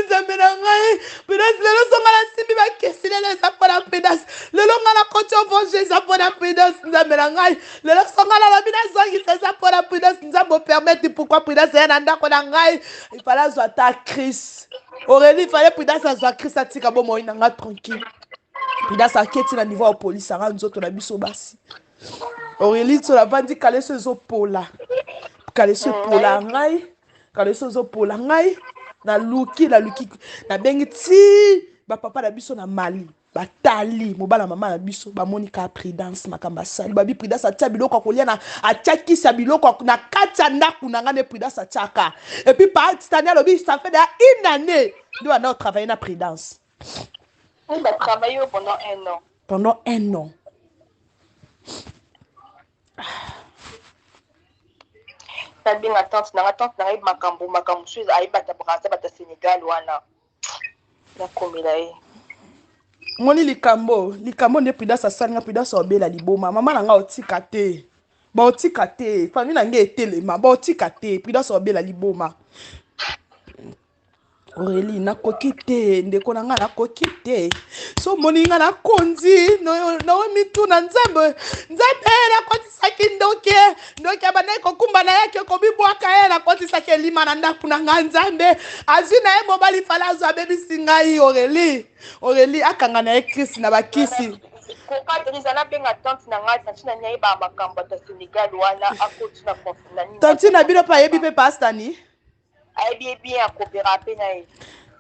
nzambe na ngai Prudence lelo songa na simbi bakesi lelo eza mpona Prudence lelo nga na koti ovonge eza mpona Prudence nzambe na ngai lelo songa na lobi nazongisa eza mpona Prudence nzambe opermettre pourquoi Prudence eya na ndako na ngai ifale azwa ta Christ Aurélie ifale Prudence azwa Christ atika bomoi na nga tranquille Prudence aketi na niveau ya police anga nzoto na biso basi Aurélie so lavandi kaleso ezopola kaleso epola ngai kaleso ezopola ngai na luki na bengi ti bapapa na biso na Mali batali mobala mama na biso bamoni ka Prudence makamba sali babi Prudence atia biloko kolia na atiakisa biloko na kati ya ndako na nga ne Prudence atiaka et puis par cette année lobi ça fait une année nous on a travaillé na Prudence on a travaillé pendant un an nabenga tante nanga makambo mosusu ayebata braza bata Sénégal wana nakomela ye ngoni likambo nde prudence asalinga prudence obela liboma mama nanga otika te baotika te famille nange etelema baotika te prudence obela liboma Aurélie nakoki te ndeko na nga nakoki te so moni nga nakonzi nawe mituna nzambe nakotisaki ndoki abandaki kokumba na yake kobibwaka ye nakotisaki elima na ndako na nga nzambe azwi na ye mobali fala azwa abebisi ngai Aurélie akanga na ye krisi na bakisi kokadriza nabenga tante na ngai tanti na nyayeba makambo ata Sénégal wana akoti na konfinani tanti na bino mpe ayebi mpe pastani ayebi ya kopera mpe na ye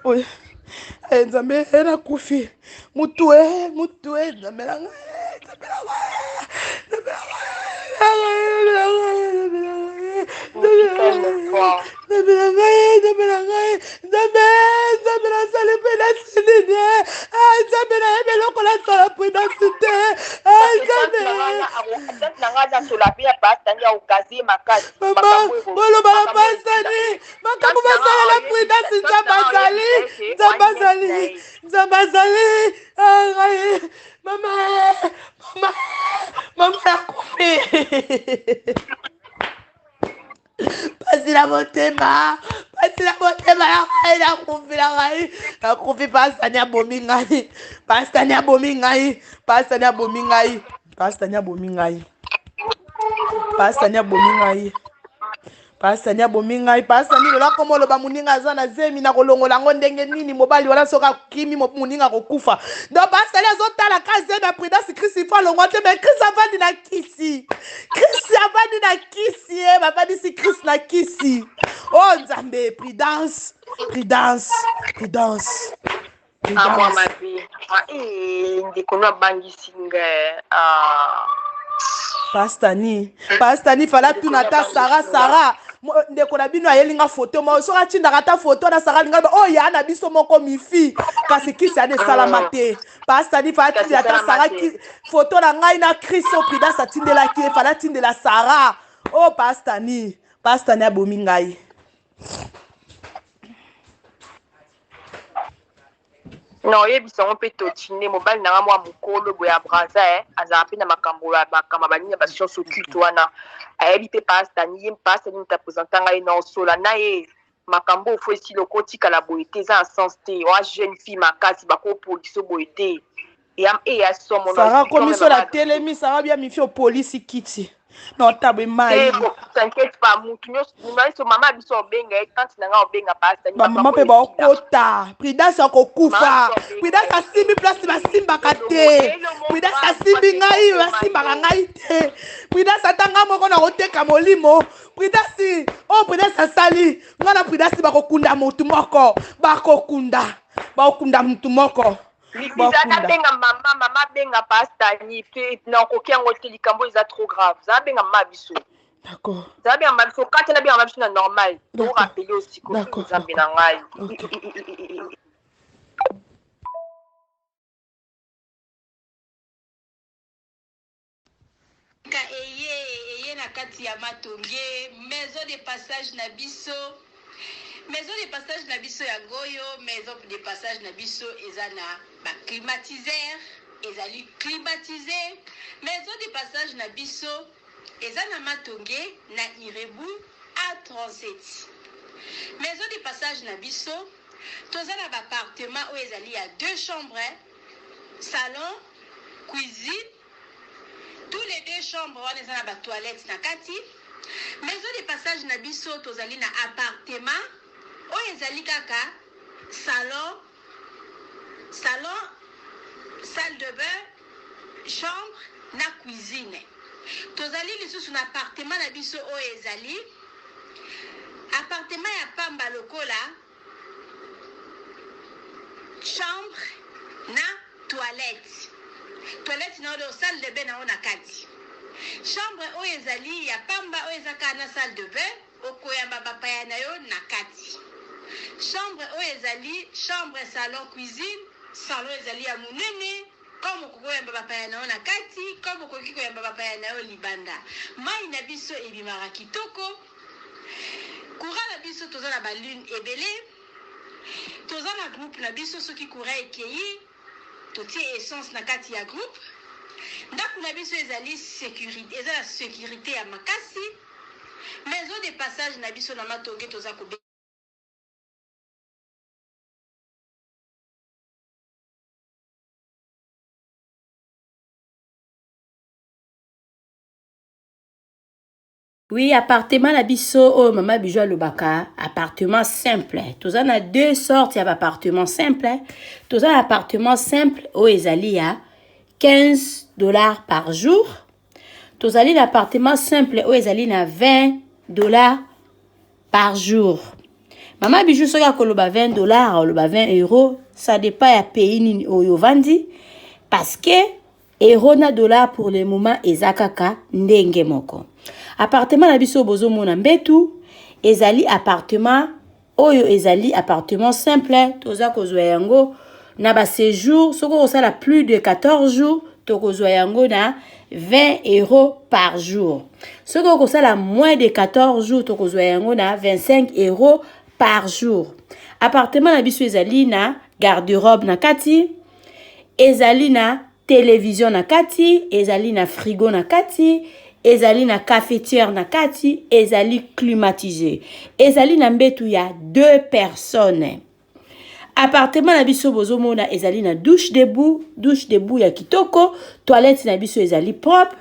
oye nzambe nakufi mutu nzambe na ngai nzambe nasali mpe nasilini nzambe nayebi eloko nasala prudence te boloba na pastani makambo basalela prudence nzambe azali mama nakufi pasi na motema ya ngai nakufi pastani abomi ngai pastani abomi ngai pastani lola komo loba moninga aza na zemi na kolongola yango ndenge nini mobali wana soki akimi moninga kokufa donc pastani azotala ka zemi ya prudence krisi fo alongwa te me krisi avandi na kisi bavandisi krisi na kisi o nzambe prudence ndeko abangisi nga pastani fala tuna ta sara ndeko na bino ayelinga foto mo soki atindaka ta foto na sara linga oyo ya na biso moko mifi kasi kisi ade esalama te pastani fala tindela ta sara foto na ngai na kristo prudence atindelaki fala atindela sara o pastani abomi ngai non oyebisa ngo mpe totine mobali nanga mwa mokolo boye ya braza azala mpe na makambo banini ya bascience occulte wana ayebi mpe pastani ye pastani moto apresenta ngai na osola na ye makambo ofo esili okotikala boye te eza na sens te oa jeune fille makasi bakopolisi boye te eya somo sara komiso la telemi sara bia mifi opolisi kiti non tabwe mai t'inquiète pas mutu nyonso mama biso obenga tante nanga obenga pastani bamama mpe baokota prudence akokufa prudence asimbi place basimbaka te prudence asimbi ngai basimbaka ngai te prudence atanga moko na koteka molimo prudence prudence asali nga na prudence bakokunda motu moko bakokunda motu moko libiza benga mama benga pastani pe na koki yango te likambo eza trop grave za benga mama biso d'accord za benga mama biso kati na benga mama biso na normal pour rappeler aussi ko zambi na ngai eye na kati ya matonge maison de passage na biso yango oyo maison de passage na biso eza na baclimatiseur ezali climatisé maison de passage na biso eza na matonge na Irebu A37 maison de passage na biso toza na baappartement oyo ezali ya 2 chambres salon cuisine tous les 2 chambres wana eza na batoilette na kati maison de passage na biso tozali na appartement oyo ezali kaka salon salle de bain chambre na cuisine tozali lisusu na appartement na biso oyo ezali appartement ya pamba lokola chambre na toilette na oyo salle de bain na oyo na kati chambre oyo ezali ya pamba oyo eza kaka na salle de bain okoyamba bapaya na yo na kati chambre oyo ezali chambre salon cuisine salon ezali ya monene comme okoki koyamba bapaya na yo na kati comme okoki koyamba bapaya na yo libanda mai na biso ebimaka kitoko Courant na biso toza na ba lune ebele. Toza na groupe na biso soki courant ekeyi totie essence na kati ya groupe. Ndako na biso ezali sécurité, eza la sécurité ya makasi. Maison de passage na biso na matonge toza ko. Oui, appartement na biso oh mama bijou lobaka, appartement simple. Toza na deux sortes d'appartements simple. Toza na appartement simple oh ezali ya $15 par jour. Tozali l'appartement simple oh ezali na $20 par jour. Mama bijou soka koloba $20 oloba €20, ça dépend ya pays nini oyo vandi parce que euro na dollar pour le moment ezakaka ndenge moko. Appartement na biso bozo mona mbetu ezali appartement oyo ezali appartement simple toza kozwa yango na ba séjour soko osala plus de 14 jours tokozwa yango na €20 par jour. Soko osala moins de 14 jours tokozwa yango na €25 par jour. Appartement na biso ezali na garde-robe na kati, ezali na télévision na kati, ezali na frigo na kati, ezali na cafetière na kati, ezali climatisé. Ezali na mbetu ya 2 personnes. Appartement na biso bozo mona ezali na douche debout ya kitoko, toilette na biso ezali propre.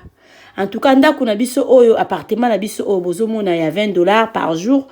En tout cas ndako na biso oyo appartement na biso oyo bozo mona ya $20 par jour.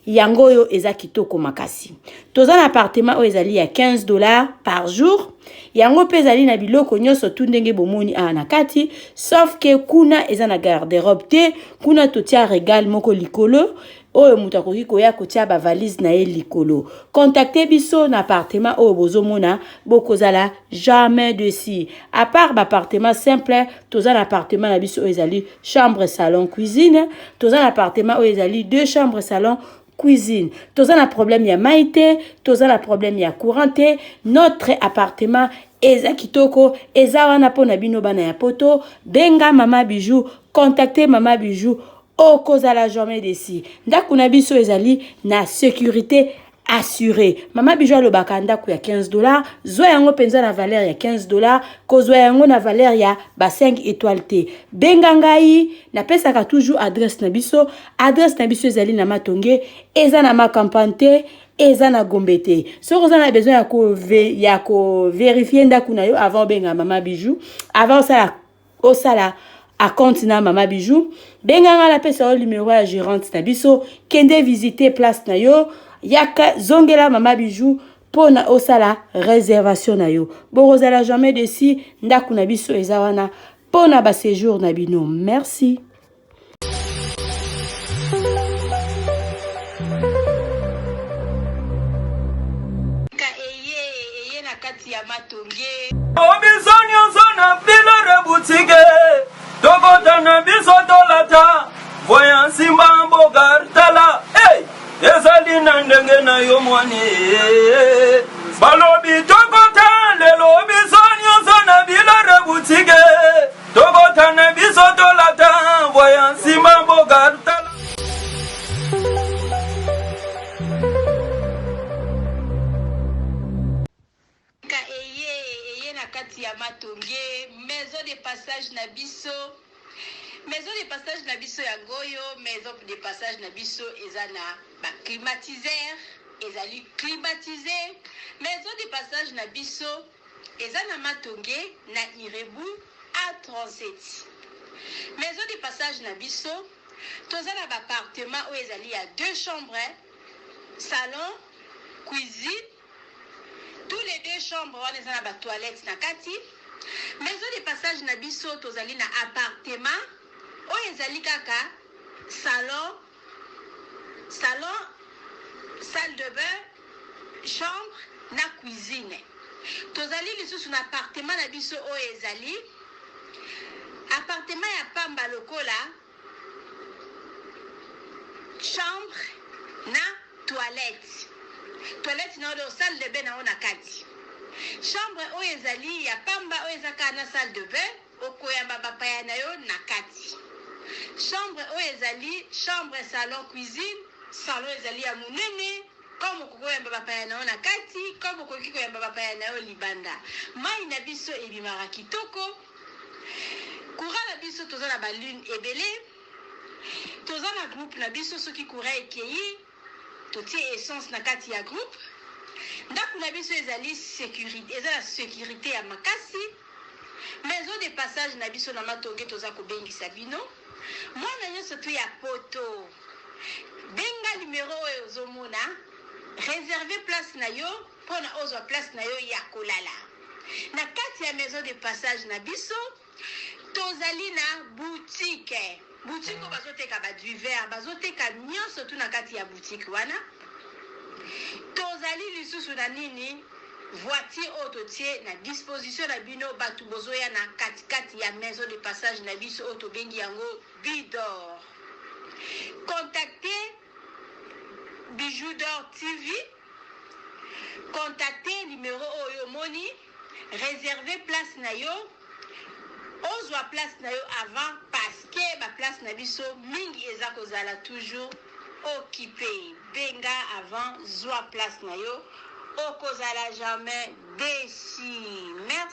Yango oyo eza kitoko makasi. Toza na appartement oyo ezali ya $15 par jour. Yango pe ezali na biloko nyonso tu ndenge bomoni na kati, sauf que kuna eza na garde-robe te, kuna totia régal moko likolo oyo mutu akoki koya kotia ba valise na ye likolo. Contactez biso na appartement oyo bozomona bokozala jamais dessus. À part ba appartement simple, toza na appartement na biso oyo ezali chambre, salon, cuisine. Toza na appartement oyo ezali 2 chambres, salon, cuisine. Toza na problème ya maïté, toza na problème ya courante. Notre appartement eza kitoko, eza wana pona bino bana ya poto. Benga mama bijou, contactez mama bijou. Okozala jamais desi. Ndako na biso ezali na sécurité assurée. Mama bijou alobaka ndako ya $15. Zwa yango penza na valeur ya $15. Kozwa yango na valeur ya ba 5 étoiles te. Benga ngai na pesaka toujours adresse na biso. Adresse na biso ezali na Matonge, eza na Makampante, eza na Gombe te. Soko oza na besoin ya ko vérifier ndako na yo avant benga mama bijou. Avant osala à compte na mama bijou, benga nga la pesa o numéro ya gérante na biso, kende visiter place na yo, yaka zongela mama bijou pona osala réservation na yo. Borozala jamais desi, ndako na biso eza wana pona ba séjour na bino. Merci. Obisonyo zona bilore boutique. Tokota na biso dolata. Voyant simba mbogartala. Hey! Ezali na ndenge na yo mwani. Balobi tokota lelo obisonyo zona bilore boutique. Tokota na biso dolata. Voyant simba mbogartala. Maison de passage na biso. Maison de passage na biso ya goyo, maison de passage na biso ezana ba climatiseur, ezali climatisé. Maison de passage na biso ezana Matonge na Irebu A37. Maison de passage na biso tozana ba appartement où ezali ya 2 chambres, salon, cuisine. Tous les 2 chambres wana ezana ba toilette na kati. Maison de passage na biso tozali na appartement oyo ezali kaka salon, salle de bain, chambre na cuisine. Tozali lisusu na appartement na biso oyo ezali appartement ya pamba lokola chambre na toilette. Toilette na oyo salle de bain na ona kati. Chambre oyo ezali ya pamba oyo ezaka na salle de bain okoyamba bapaya na yo na kati. Chambre oyo ezali chambre, salon, cuisine salon ezali ya monene comme okokoyamba bapaya na yo na kati comme okoki koyamba bapaya na yo libanda mai na biso ebimaka kitoko courant na biso toza na balune ebele toza na groupe na biso soki courant ekei totie essence na kati ya groupe ndako na biso ezali sécurité eza na sécurité ya makasi maison de passage na biso na matonge toza kobengisa bino mwana nyonso to ya poto benga numéro oyo ozomona réserver place na yo mpona ozwa place na yo ya kolala na kati ya maison de passage na biso tozali na boutique oyo bazoteka baduver bazoteka nyonso tu na kati ya boutique wana tozali lisusu na nini voiture oyo totie na disposition na bino bato bozoya na katikati ya maison de passage na biso oyo tobengi yango Bidor. Contactez Bijou d'Or TV, contactez numéro oyo moni, réservez place na yo, ozwa place na yo avant parce que ba place na biso mingi eza kozala toujours occupé. Benga avant zwa place na yo, okozala jamais déçu. Merci.